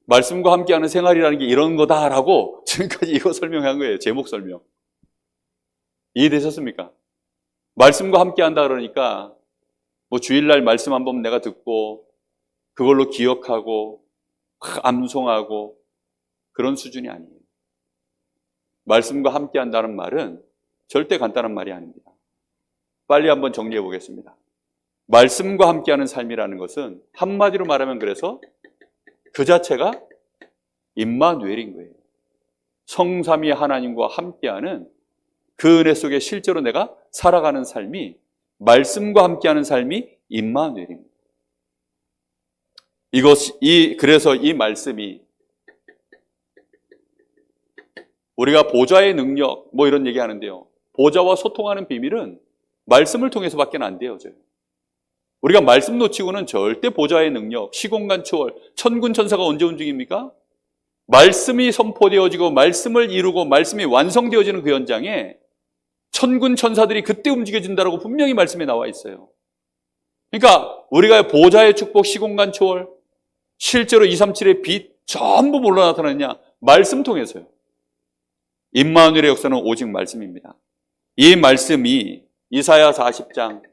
말씀과 함께하는 생활이라는 게 이런 거다라고 지금까지 이거 설명한 거예요, 제목 설명. 이해되셨습니까? 말씀과 함께한다 그러니까 주일날 말씀 한번 내가 듣고 그걸로 기억하고 암송하고 그런 수준이 아니에요. 말씀과 함께한다는 말은 절대 간단한 말이 아닙니다. 빨리 한번 정리해 보겠습니다. 말씀과 함께하는 삶이라는 것은 한마디로 말하면 그래서 그 자체가 임마누엘인 거예요. 성삼위 하나님과 함께하는 그 은혜 속에 실제로 내가 살아가는 삶이 말씀과 함께하는 삶이 임마누엘입니다. 그래서 이 말씀이 우리가 보좌의 능력 이런 얘기 하는데요. 보좌와 소통하는 비밀은 말씀을 통해서밖에 안 되어져요. 우리가 말씀 놓치고는 절대 보좌의 능력, 시공간 초월, 천군 천사가 언제 움직입니까? 말씀이 선포되어지고 말씀을 이루고 말씀이 완성되어지는 그 현장에 천군 천사들이 그때 움직여진다라고 분명히 말씀에 나와 있어요. 그러니까 우리가 보좌의 축복, 시공간 초월, 실제로 237의 빛 전부 뭘로 나타나느냐? 말씀 통해서요. 임마누엘의 역사는 오직 말씀입니다. 이 말씀이 이사야 40장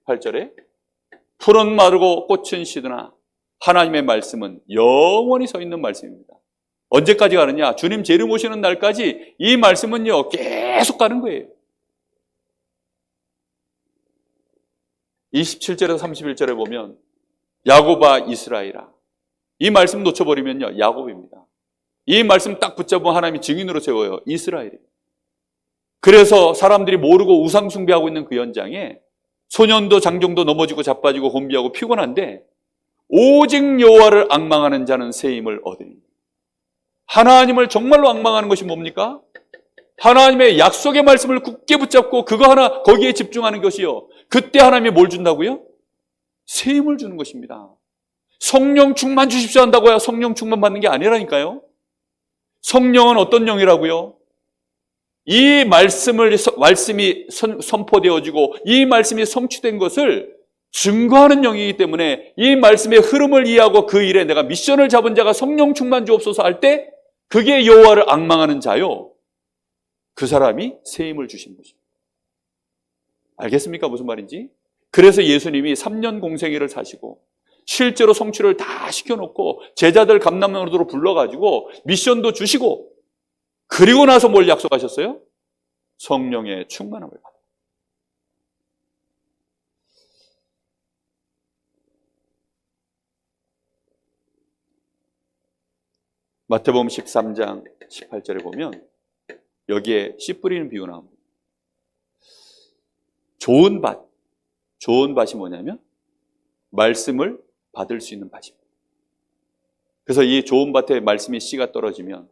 8절에 푸른 마르고 꽃은 시드나 하나님의 말씀은 영원히 서 있는 말씀입니다. 언제까지 가느냐? 주님 재림 오시는 날까지 이 말씀은요 계속 가는 거예요. 27절에서 31절에 보면 야곱아 이스라엘아, 이 말씀 놓쳐버리면요 야곱입니다. 이 말씀 딱 붙잡으면 하나님이 증인으로 세워요. 이스라엘입니다. 그래서 사람들이 모르고 우상 숭배하고 있는 그 현장에 소년도 장정도 넘어지고 자빠지고 곤비하고 피곤한데 오직 여호와를 앙망하는 자는 새 힘을 얻으니. 하나님을 정말로 앙망하는 것이 뭡니까? 하나님의 약속의 말씀을 굳게 붙잡고 그거 하나 거기에 집중하는 것이요. 그때 하나님이 뭘 준다고요? 새 힘을 주는 것입니다. 성령 충만 주십시오 한다고야 성령 충만 받는 게 아니라니까요. 성령은 어떤 영이라고요? 이 말씀이 선포되어지고 이 말씀이 성취된 것을 증거하는 영이기 때문에 이 말씀의 흐름을 이해하고 그 일에 내가 미션을 잡은 자가 성령 충만 주옵소서 할 때 그게 여호와를 앙망하는 자요. 그 사람이 새 힘을 주신 것입니다. 알겠습니까? 무슨 말인지? 그래서 예수님이 3년 공생애를 사시고 실제로 성취를 다 시켜놓고 제자들 감람나무로 불러가지고 미션도 주시고 그리고 나서 뭘 약속하셨어요? 성령의 충만함을 받아. 마태복음 13장 18절에 보면 여기에 씨 뿌리는 비유 나옵니다. 좋은 밭이 뭐냐면 말씀을 받을 수 있는 밭입니다. 그래서 이 좋은 밭에 말씀이 씨가 떨어지면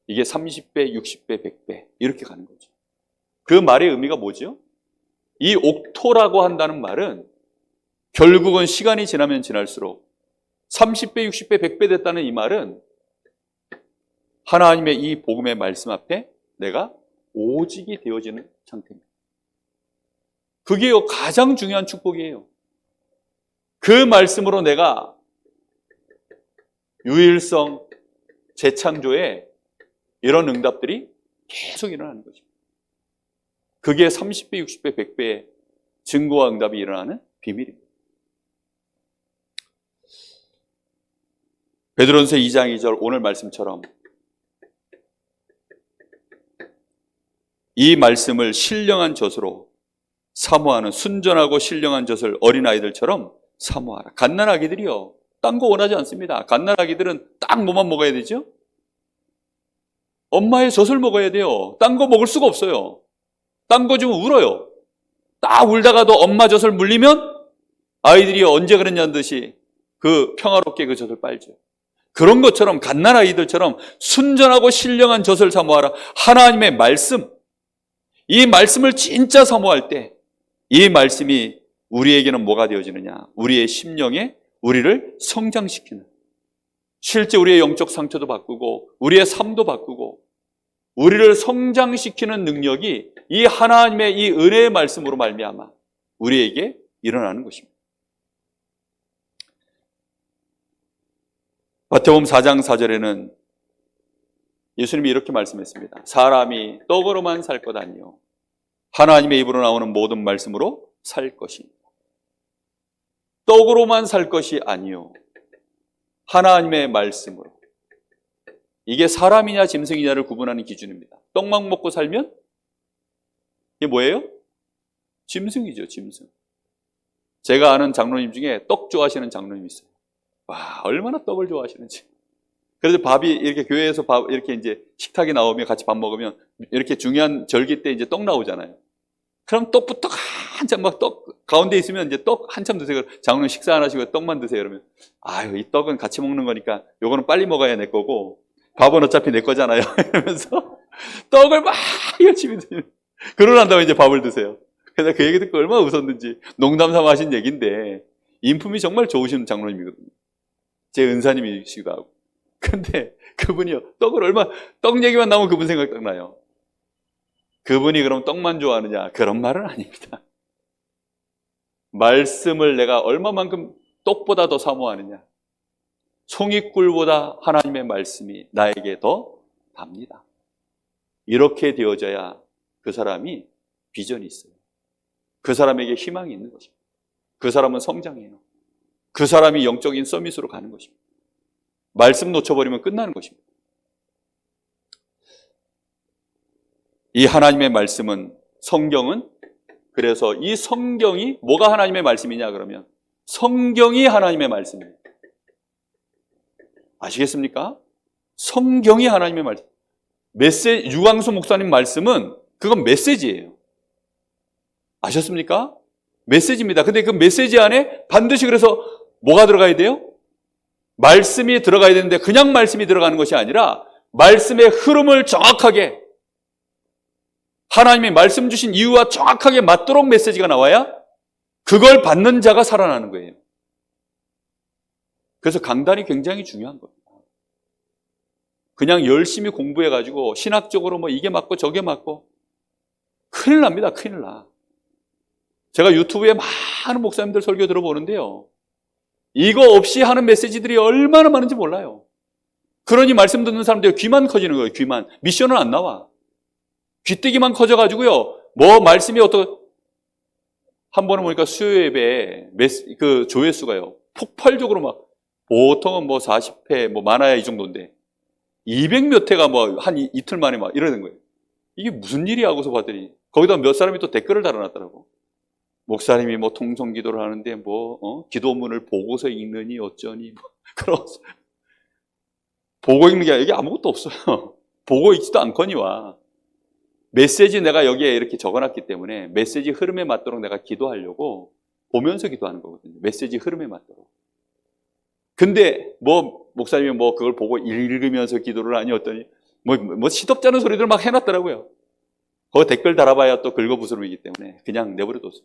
이게 30배, 60배, 100배 이렇게 가는 거죠. 그 말의 의미가 뭐죠? 이 옥토라고 한다는 말은 결국은 시간이 지나면 지날수록 30배, 60배, 100배 됐다는 이 말은 하나님의 이 복음의 말씀 앞에 내가 오직이 되어지는 상태입니다. 그게 가장 중요한 축복이에요. 그 말씀으로 내가 유일성, 재창조에 이런 응답들이 계속 일어나는 거죠. 그게 30배, 60배, 100배의 증거와 응답이 일어나는 비밀입니다. 베드로전서 2장 2절 오늘 말씀처럼 이 말씀을 신령한 젖으로 사모하는 순전하고 신령한 젖을 어린아이들처럼 사모하라. 갓난아기들이요. 딴 거 원하지 않습니다. 갓난아기들은 딱 뭐만 먹어야 되죠? 엄마의 젖을 먹어야 돼요. 딴 거 먹을 수가 없어요. 딴 거 주면 울어요. 딱 울다가도 엄마 젖을 물리면 아이들이 언제 그랬냐는 듯이 그 평화롭게 그 젖을 빨죠. 그런 것처럼 갓난아이들처럼 순전하고 신령한 젖을 사모하라. 하나님의 말씀, 이 말씀을 진짜 사모할 때 이 말씀이 우리에게는 뭐가 되어지느냐? 우리의 심령에 우리를 성장시키는, 실제 우리의 영적 상처도 바꾸고 우리의 삶도 바꾸고 우리를 성장시키는 능력이 이 하나님의 이 은혜의 말씀으로 말미암아 우리에게 일어나는 것입니다. 마태복음 4장 4절에는 예수님이 이렇게 말씀했습니다. 사람이 떡으로만 살 것 아니요 하나님의 입으로 나오는 모든 말씀으로 살 것이니라. 떡으로만 살 것이 아니요 하나님의 말씀으로. 이게 사람이냐 짐승이냐를 구분하는 기준입니다. 떡만 먹고 살면 이게 뭐예요? 짐승이죠, 짐승. 제가 아는 장로님 중에 떡 좋아하시는 장로님이 있어요. 와, 얼마나 떡을 좋아하시는지. 그래서 밥이 이렇게 교회에서 밥 이렇게 이제 식탁에 나오면 같이 밥 먹으면 이렇게 중요한 절기 때 이제 떡 나오잖아요. 그럼 떡부터 한참 막 떡 가운데 있으면 이제 떡 한참 드세요. 장로님 식사 안 하시고 떡만 드세요. 그러면 아유, 이 떡은 같이 먹는 거니까 요거는 빨리 먹어야 내 거고 밥은 어차피 내 거잖아요. 이러면서 떡을 막 열심히 드세요. 그러고 난 다음에 이제 밥을 드세요. 그래서 그 얘기 듣고 얼마나 웃었는지 농담 삼아 하신 얘기인데 인품이 정말 좋으신 장로님이거든요. 제 은사님이시기도 하고. 근데 그분이요, 떡 얘기만 나오면 그분 생각 딱 나요. 그분이 그럼 떡만 좋아하느냐? 그런 말은 아닙니다. 말씀을 내가 얼마만큼 떡보다 더 사모하느냐? 송이꿀보다 하나님의 말씀이 나에게 더 답니다. 이렇게 되어져야 그 사람이 비전이 있어요. 그 사람에게 희망이 있는 것입니다. 그 사람은 성장해요. 그 사람이 영적인 서밋으로 가는 것입니다. 말씀 놓쳐버리면 끝나는 것입니다. 이 하나님의 말씀은, 성경은, 그래서 이 성경이 뭐가 하나님의 말씀이냐 그러면 성경이 하나님의 말씀이에요. 아시겠습니까? 성경이 하나님의 말씀. 유광수 목사님 말씀은 그건 메시지예요. 아셨습니까? 메시지입니다. 근데 그 메시지 안에 반드시 그래서 뭐가 들어가야 돼요? 말씀이 들어가야 되는데 그냥 말씀이 들어가는 것이 아니라 말씀의 흐름을 정확하게 하나님의 말씀 주신 이유와 정확하게 맞도록 메시지가 나와야 그걸 받는 자가 살아나는 거예요. 그래서 강단이 굉장히 중요한 겁니다. 그냥 열심히 공부해가지고 신학적으로 뭐 이게 맞고 저게 맞고 큰일 납니다. 큰일 나. 제가 유튜브에 많은 목사님들 설교 들어보는데요. 이거 없이 하는 메시지들이 얼마나 많은지 몰라요. 그러니 말씀 듣는 사람들 귀만 커지는 거예요. 귀만. 미션은 안 나와. 귀때기만 커져가지고요. 뭐 말씀이 한 번은 보니까 수요 예배에 그 조회수가요. 폭발적으로 막 보통은 뭐 40회 뭐 많아야 이 정도인데 200몇 회가 뭐 한 이틀 만에 막 이러는 거예요. 이게 무슨 일이야 하고서 봤더니 거기다 몇 사람이 또 댓글을 달아놨더라고. 목사님이 뭐 통성 기도를 하는데 기도문을 보고서 읽느니 어쩌니 그러면서 보고 읽는 게 아니라 여기 아무것도 없어요. 보고 읽지도 않거니와 메시지 내가 여기에 이렇게 적어놨기 때문에 메시지 흐름에 맞도록 내가 기도하려고 보면서 기도하는 거거든요. 메시지 흐름에 맞도록. 근데 목사님이 그걸 보고 읽으면서 기도를 하니 어떠니 시덥지 않은 소리들 막 해놨더라고요. 그 댓글 달아봐야 또 긁어부스럼이기 때문에 그냥 내버려뒀어요.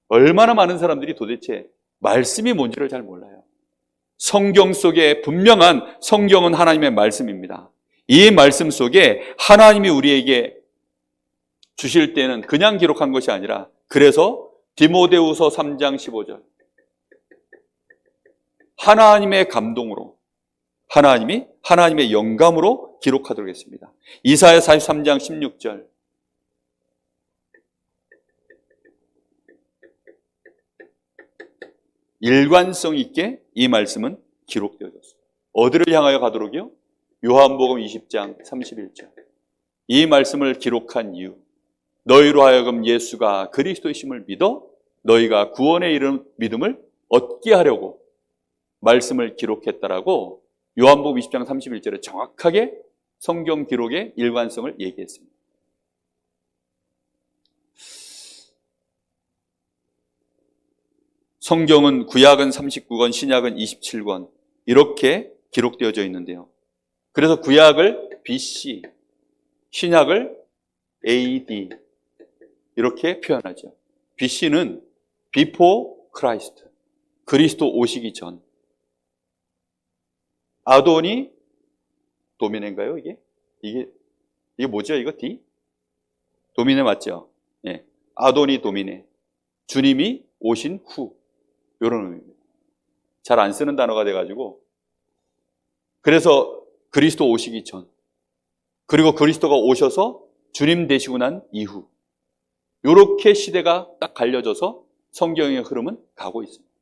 얼마나 많은 사람들이 도대체 말씀이 뭔지를 잘 몰라요. 성경 속에 분명한 성경은 하나님의 말씀입니다. 이 말씀 속에 하나님이 우리에게 주실 때는 그냥 기록한 것이 아니라 그래서 디모데후서 3장 15절 하나님의 감동으로 하나님의 영감으로 기록하도록 했습니다. 이사야 43장 16절 일관성 있게 이 말씀은 기록되어졌어요. 어디를 향하여 가도록요? 요한복음 20장 31절 이 말씀을 기록한 이유 너희로 하여금 예수가 그리스도이심을 믿어 너희가 구원에 이르는 믿음을 얻게 하려고 말씀을 기록했다라고 요한복음 20장 31절에 정확하게 성경 기록의 일관성을 얘기했습니다. 성경은 구약은 39권, 신약은 27권 이렇게 기록되어져 있는데요. 그래서 구약을 BC, 신약을 AD 이렇게 표현하죠. BC는 Before Christ, 그리스도 오시기 전. 아도니 도미네인가요? 이게 뭐죠? 이거 D? 도미네 맞죠? 예. 아도니 도미네. 주님이 오신 후. 이런 의미입니다. 잘 안 쓰는 단어가 돼가지고. 그래서 그리스도 오시기 전. 그리고 그리스도가 오셔서 주님 되시고 난 이후. 이렇게 시대가 딱 갈려져서 성경의 흐름은 가고 있습니다.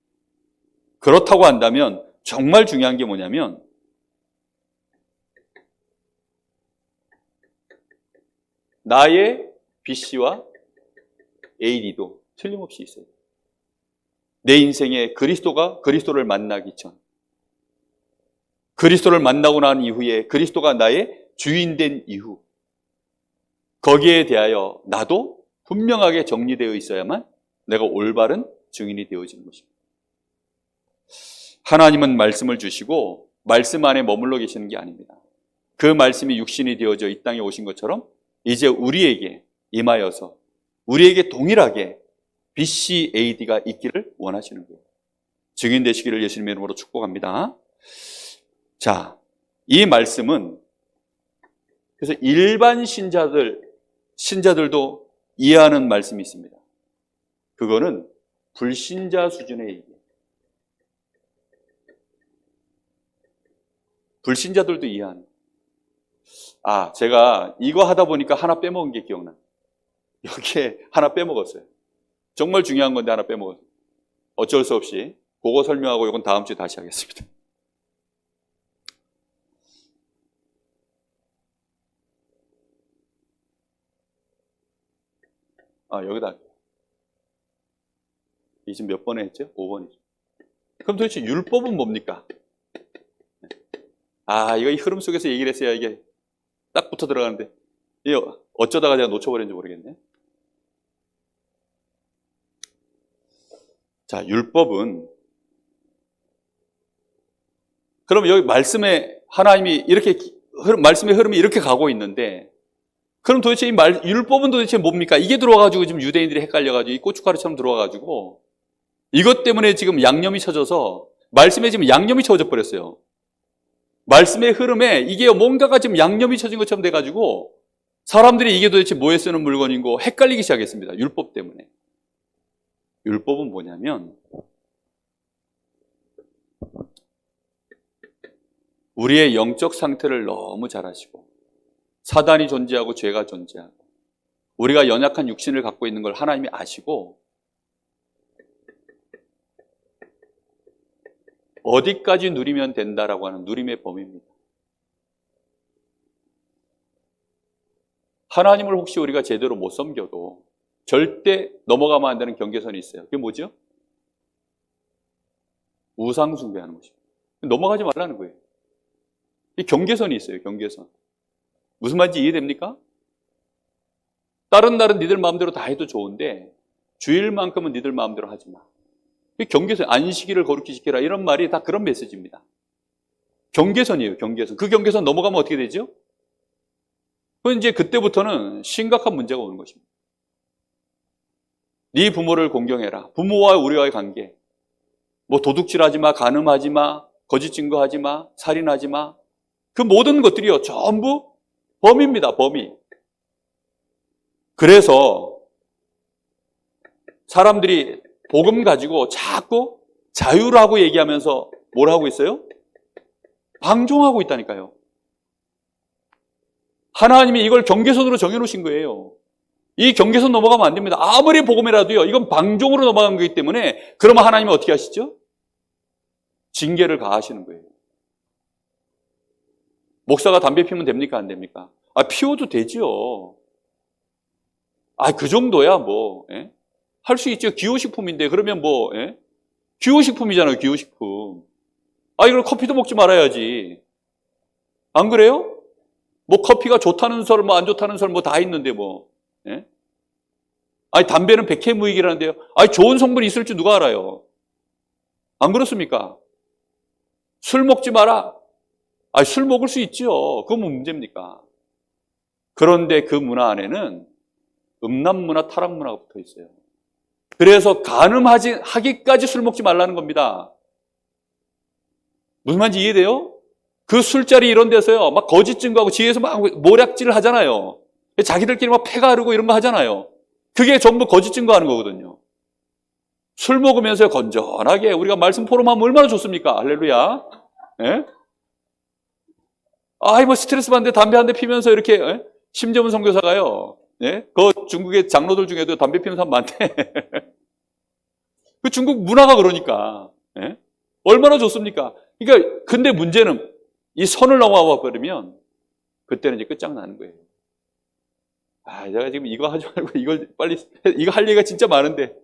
그렇다고 한다면 정말 중요한 게 뭐냐면 나의 BC와 AD도 틀림없이 있어요. 내 인생에 그리스도를 만나기 전, 그리스도를 만나고 난 이후에 그리스도가 나의 주인 된 이후, 거기에 대하여 나도 분명하게 정리되어 있어야만 내가 올바른 증인이 되어지는 것입니다. 하나님은 말씀을 주시고 말씀 안에 머물러 계시는 게 아닙니다. 그 말씀이 육신이 되어져 이 땅에 오신 것처럼 이제 우리에게 임하여서 우리에게 동일하게 BC, AD가 있기를 원하시는 거예요. 증인 되시기를 예수님의 이름으로 축복합니다. 자, 이 말씀은 그래서 일반 신자들도 이해하는 말씀이 있습니다. 그거는 불신자 수준의 얘기예요. 불신자들도 이해하는. 제가 이거 하다 보니까 하나 빼먹은 게 기억나. 여기에 하나 빼먹었어요. 정말 중요한 건데 하나 빼먹었어요. 어쩔 수 없이 그거 설명하고 이건 다음 주에 다시 하겠습니다. 여기다 할게요. 이 지금 몇 번에 했죠? 5번이죠. 그럼 도대체 율법은 뭡니까? 이거 이 흐름 속에서 얘기를 했어야 이게 딱 붙어 들어가는데 이 어쩌다가 제가 놓쳐버렸는지 모르겠네. 자, 율법은 그럼 여기 말씀에 하나님이 이렇게 말씀의 흐름이 이렇게 가고 있는데, 그럼 도대체 율법은 도대체 뭡니까? 이게 들어와가지고 지금 유대인들이 헷갈려가지고 이 고춧가루처럼 들어와가지고 이것 때문에 지금 양념이 쳐져서 말씀에 지금 양념이 쳐져 버렸어요. 말씀의 흐름에 이게 뭔가가 지금 양념이 쳐진 것처럼 돼가지고 사람들이 이게 도대체 뭐에 쓰는 물건인고 헷갈리기 시작했습니다. 율법 때문에. 율법은 뭐냐면 우리의 영적 상태를 너무 잘 아시고 사단이 존재하고 죄가 존재하고 우리가 연약한 육신을 갖고 있는 걸 하나님이 아시고 어디까지 누리면 된다라고 하는 누림의 범위입니다. 하나님을 혹시 우리가 제대로 못 섬겨도 절대 넘어가면 안 되는 경계선이 있어요. 그게 뭐죠? 우상 숭배하는 것입니다. 넘어가지 말라는 거예요. 이 경계선이 있어요. 경계선. 무슨 말인지 이해됩니까? 다른 날은 니들 마음대로 다 해도 좋은데 주일만큼은 니들 마음대로 하지 마. 이 경계선, 안식일을 거룩히 지켜라, 이런 말이 다 그런 메시지입니다. 경계선이에요. 경계선. 그 경계선 넘어가면 어떻게 되죠? 그건 이제 그때부터는 심각한 문제가 오는 것입니다. 네 부모를 공경해라. 부모와 우리와의 관계. 뭐 도둑질하지 마, 간음하지 마, 거짓 증거하지 마, 살인하지 마. 그 모든 것들이요, 전부 범위입니다. 범위. 그래서 사람들이 복음 가지고 자꾸 자유라고 얘기하면서 뭘 하고 있어요? 방종하고 있다니까요. 하나님이 이걸 경계선으로 정해놓으신 거예요. 이 경계선 넘어가면 안 됩니다. 아무리 복음이라도요, 이건 방종으로 넘어간 거기 때문에, 그러면 하나님은 어떻게 하시죠? 징계를 가하시는 거예요. 목사가 담배 피우면 됩니까? 안 됩니까? 피워도 되지요. 그 정도야 뭐. 예? 할 수 있죠. 기호식품인데, 그러면 뭐, 예? 기호식품이잖아요, 기호식품. 이걸 커피도 먹지 말아야지. 안 그래요? 뭐 커피가 좋다는 설, 뭐 안 좋다는 설, 뭐 다 있는데 뭐. 예? 담배는 백해무익이라는데요. 좋은 성분이 있을 줄 누가 알아요? 안 그렇습니까? 술 먹지 마라. 술 먹을 수 있죠. 그건 뭐 문제입니까? 그런데 그 문화 안에는 음란문화, 타락문화가 붙어 있어요. 그래서 하기까지 술 먹지 말라는 겁니다. 무슨 말인지 이해돼요? 그 술자리 이런 데서요, 막 거짓 증거하고 지혜에서 막 모략질을 하잖아요. 자기들끼리 막 패가 흐르고 이런 거 하잖아요. 그게 전부 거짓 증거하는 거거든요. 술 먹으면서 건전하게 우리가 말씀 포럼하면 얼마나 좋습니까? 할렐루야. 예? 뭐 스트레스 받는데 담배 한 대 피면서 이렇게, 예? 심재문 선교사가요, 예? 그 중국의 장로들 중에도 담배 피는 사람 많대. 그 중국 문화가 그러니까, 예? 얼마나 좋습니까? 그러니까, 근데 문제는 이 선을 넘어와 버리면 그때는 이제 끝장나는 거예요. 내가 지금 이거 하지 말고 이걸 빨리, 이거 할 얘기가 진짜 많은데.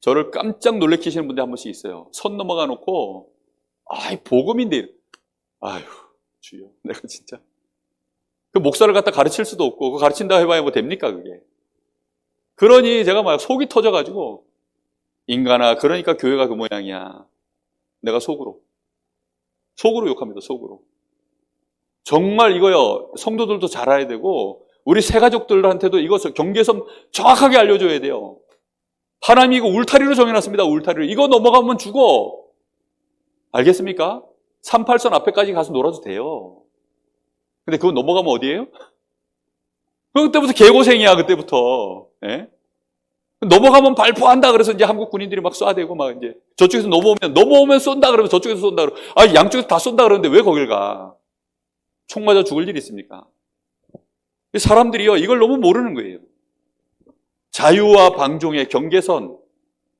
저를 깜짝 놀래키시는 분들 한 번씩 있어요. 선 넘어가 놓고, 복음인데, 주여, 내가 진짜. 그 목사를 갖다 가르칠 수도 없고, 그 가르친다 해봐야 뭐 됩니까, 그게. 그러니 제가 막 속이 터져가지고, 인간아, 그러니까 교회가 그 모양이야. 내가 속으로 욕합니다, 속으로. 정말 이거요, 성도들도 잘 알아야 되고, 우리 새가족들한테도 이것을 경계선 정확하게 알려줘야 돼요. 하나님이 이거 울타리로 정해놨습니다, 울타리로. 이거 넘어가면 죽어. 알겠습니까? 38선 앞에까지 가서 놀아도 돼요. 근데 그거 넘어가면 어디예요? 그때부터 개고생이야, 그때부터. 예? 넘어가면 발포한다 그래서 이제 한국 군인들이 막 쏴대고 막 이제 저쪽에서 넘어오면 쏜다 그러면 저쪽에서 쏜다 그러고 양쪽에서 다 쏜다 그러는데 왜 거길 가? 총 맞아 죽을 일이 있습니까? 사람들이요, 이걸 너무 모르는 거예요. 자유와 방종의 경계선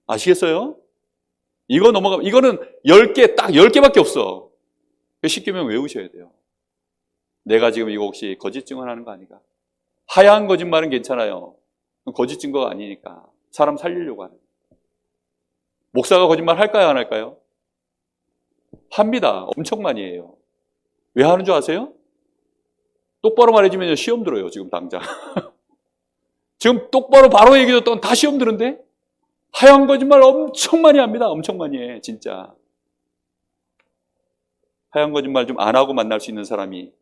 아시겠어요? 이거 넘어가면 이거는 10개, 딱 10개밖에 없어. 10개면 외우셔야 돼요. 내가 지금 이거 혹시 거짓 증언하는 거 아닌가? 하얀 거짓말은 괜찮아요. 거짓 증거가 아니니까. 사람 살리려고 하는. 목사가 거짓말 할까요, 안 할까요? 합니다. 엄청 많이 해요. 왜 하는 줄 아세요? 똑바로 말해주면 시험 들어요, 지금 당장. 지금 똑바로 바로 얘기해줬던 다 시험 드는데? 하얀 거짓말 엄청 많이 합니다. 엄청 많이 해, 진짜. 하얀 거짓말 좀 안 하고 만날 수 있는 사람이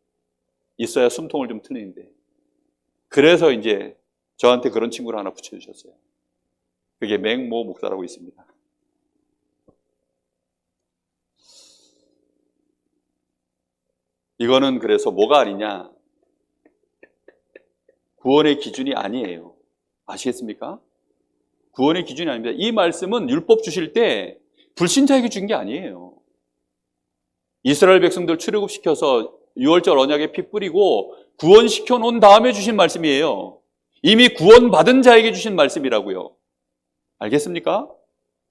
있어야 숨통을 좀 트는데. 그래서 이제 저한테 그런 친구를 하나 붙여주셨어요. 그게 맹모 목사라고 있습니다. 이거는 그래서 뭐가 아니냐? 구원의 기준이 아니에요. 아시겠습니까? 구원의 기준이 아닙니다. 이 말씀은 율법 주실 때 불신자에게 준 게 아니에요. 이스라엘 백성들 출애굽시켜서 유월절 언약에 피 뿌리고 구원시켜 놓은 다음에 주신 말씀이에요. 이미 구원받은 자에게 주신 말씀이라고요. 알겠습니까?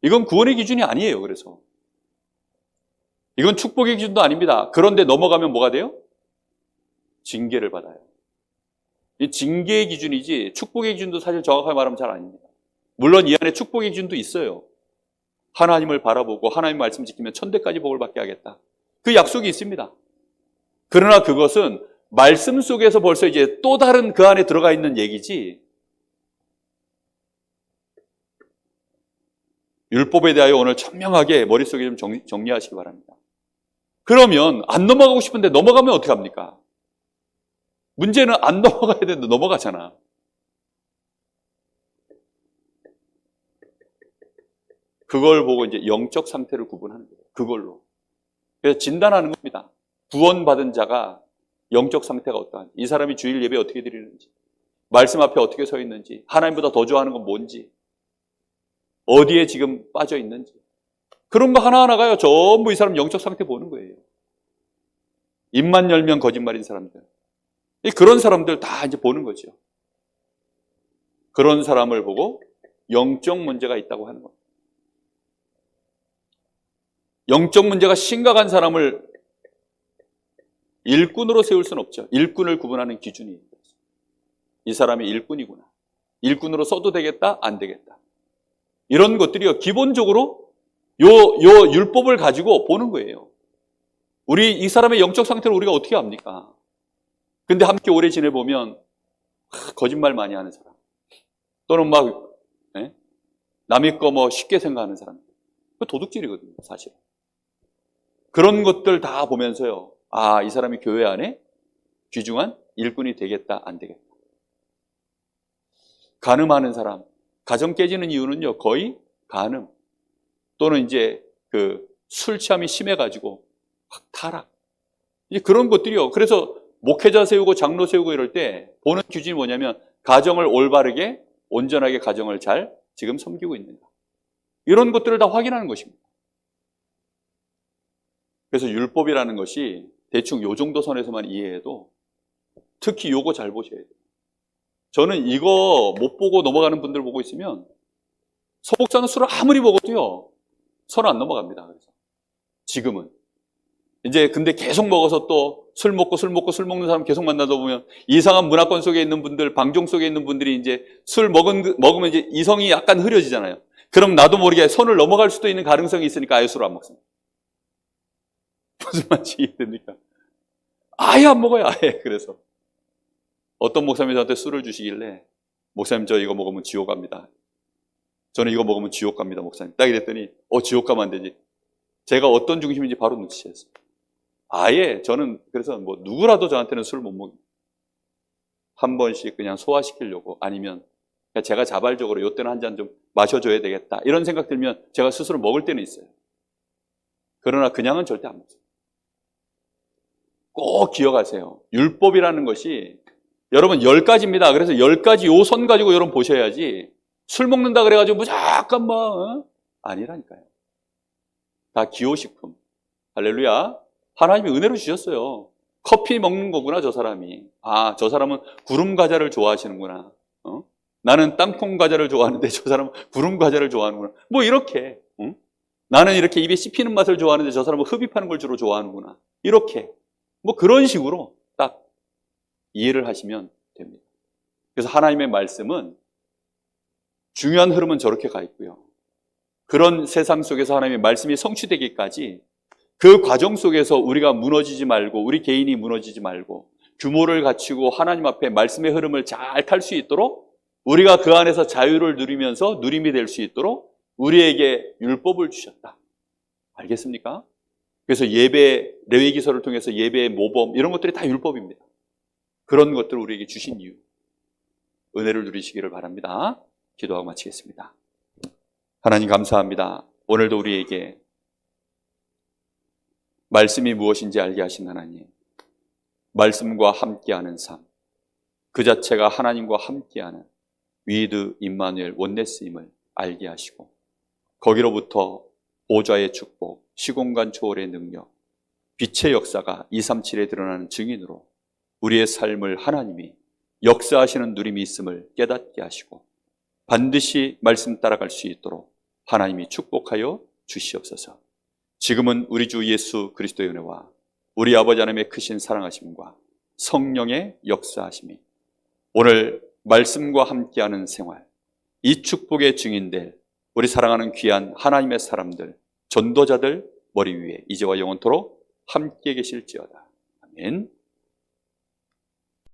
이건 구원의 기준이 아니에요. 그래서 이건 축복의 기준도 아닙니다. 그런데 넘어가면 뭐가 돼요? 징계를 받아요. 이 징계의 기준이지 축복의 기준도 사실 정확하게 말하면 잘 아닙니다. 물론 이 안에 축복의 기준도 있어요. 하나님을 바라보고 하나님 말씀 지키면 천대까지 복을 받게 하겠다. 그 약속이 있습니다. 그러나 그것은 말씀 속에서 벌써 이제 또 다른 그 안에 들어가 있는 얘기지, 율법에 대하여 오늘 청명하게 머릿속에 좀 정리하시기 바랍니다. 그러면 안 넘어가고 싶은데 넘어가면 어떡합니까? 문제는 안 넘어가야 되는데 넘어가잖아. 그걸 보고 이제 영적 상태를 구분하는 거예요. 그걸로. 그래서 진단하는 겁니다. 구원받은 자가 영적 상태가 어떠한지, 이 사람이 주일 예배 어떻게 드리는지, 말씀 앞에 어떻게 서 있는지, 하나님보다 더 좋아하는 건 뭔지, 어디에 지금 빠져 있는지, 그런 거 하나하나가요. 전부 이 사람 영적 상태 보는 거예요. 입만 열면 거짓말인 사람들. 그런 사람들 다 이제 보는 거죠. 그런 사람을 보고 영적 문제가 있다고 하는 겁니다. 영적 문제가 심각한 사람을 일꾼으로 세울 수는 없죠. 일꾼을 구분하는 기준이 있어요. 이 사람이 일꾼이구나. 일꾼으로 써도 되겠다, 안 되겠다. 이런 것들이요, 기본적으로 요 율법을 가지고 보는 거예요. 우리 이 사람의 영적 상태를 우리가 어떻게 압니까? 근데 함께 오래 지내보면 거짓말 많이 하는 사람, 또는 막 남의 거 뭐 쉽게 생각하는 사람, 그 도둑질이거든요, 사실. 그런 것들 다 보면서요, 아, 이 사람이 교회 안에 귀중한 일꾼이 되겠다, 안 되겠다. 간음하는 사람, 가정 깨지는 이유는요, 거의 간음, 또는 이제 그 술 취함이 심해가지고 확 타락. 이제 그런 것들이요. 그래서 목회자 세우고 장로 세우고 이럴 때 보는 기준이 뭐냐면, 가정을 올바르게, 온전하게 가정을 잘 지금 섬기고 있는가. 이런 것들을 다 확인하는 것입니다. 그래서 율법이라는 것이 대충 요 정도 선에서만 이해해도, 특히 요거 잘 보셔야 돼요. 저는 이거 못 보고 넘어가는 분들 보고 있으면, 서복자는 술을 아무리 먹어도요, 손 안 넘어갑니다. 그래서 지금은 이제 근데 계속 먹어서 또 술 먹는 사람 계속 만나다 보면, 이상한 문화권 속에 있는 분들, 방종 속에 있는 분들이 이제 술 먹으면 이제 이성이 약간 흐려지잖아요. 그럼 나도 모르게 손을 넘어갈 수도 있는 가능성이 있으니까 아예 술을 안 먹습니다. 무슨 말인지 이해됩니까? 아예 안 먹어요, 아예. 그래서 어떤 목사님이 저한테 술을 주시길래, 목사님 저 이거 먹으면 지옥 갑니다. 저는 이거 먹으면 지옥 갑니다, 목사님. 딱 이랬더니 지옥 가면 안 되지. 제가 어떤 중심인지 바로 눈치챘어요. 아예 저는 그래서 뭐 누구라도 저한테는 술 못 먹입니다. 한 번씩 그냥 소화시키려고, 아니면 제가 자발적으로 이때는 한 잔 좀 마셔줘야 되겠다, 이런 생각 들면 제가 스스로 먹을 때는 있어요. 그러나 그냥은 절대 안 먹어요. 꼭 기억하세요. 율법이라는 것이 여러분 10가지입니다. 그래서 10가지 요 선 가지고 여러분 보셔야지, 술 먹는다 그래가지고 무조건 아니라니까요. 다 기호식품. 할렐루야. 하나님이 은혜로 주셨어요. 커피 먹는 거구나, 저 사람이. 아, 저 사람은 구름 과자를 좋아하시는구나. 나는 땅콩 과자를 좋아하는데 저 사람은 구름 과자를 좋아하는구나. 뭐 이렇게. 나는 이렇게 입에 씹히는 맛을 좋아하는데 저 사람은 흡입하는 걸 주로 좋아하는구나. 이렇게. 뭐 그런 식으로 딱 이해를 하시면 됩니다. 그래서 하나님의 말씀은 중요한 흐름은 저렇게 가 있고요. 그런 세상 속에서 하나님의 말씀이 성취되기까지 그 과정 속에서 우리가 무너지지 말고, 우리 개인이 무너지지 말고, 규모를 갖추고 하나님 앞에 말씀의 흐름을 잘 탈 수 있도록, 우리가 그 안에서 자유를 누리면서 누림이 될 수 있도록 우리에게 율법을 주셨다. 알겠습니까? 그래서 예배, 레위기서를 통해서 예배의 모범, 이런 것들이 다 율법입니다. 그런 것들을 우리에게 주신 이유, 은혜를 누리시기를 바랍니다. 기도하고 마치겠습니다. 하나님 감사합니다. 오늘도 우리에게 말씀이 무엇인지 알게 하신 하나님, 말씀과 함께하는 삶, 그 자체가 하나님과 함께하는 위드 임마누엘 원네스임을 알게 하시고, 거기로부터 보좌의 축복, 시공간 초월의 능력, 빛의 역사가 237에 드러나는 증인으로 우리의 삶을 하나님이 역사하시는 누림이 있음을 깨닫게 하시고, 반드시 말씀 따라갈 수 있도록 하나님이 축복하여 주시옵소서. 지금은 우리 주 예수 그리스도의 은혜와 우리 아버지 하나님의 크신 사랑하심과 성령의 역사하심이 오늘 말씀과 함께하는 생활, 이 축복의 증인들, 우리 사랑하는 귀한 하나님의 사람들, 전도자들 머리 위에 이제와 영원토록 함께 계실지어다. 아멘.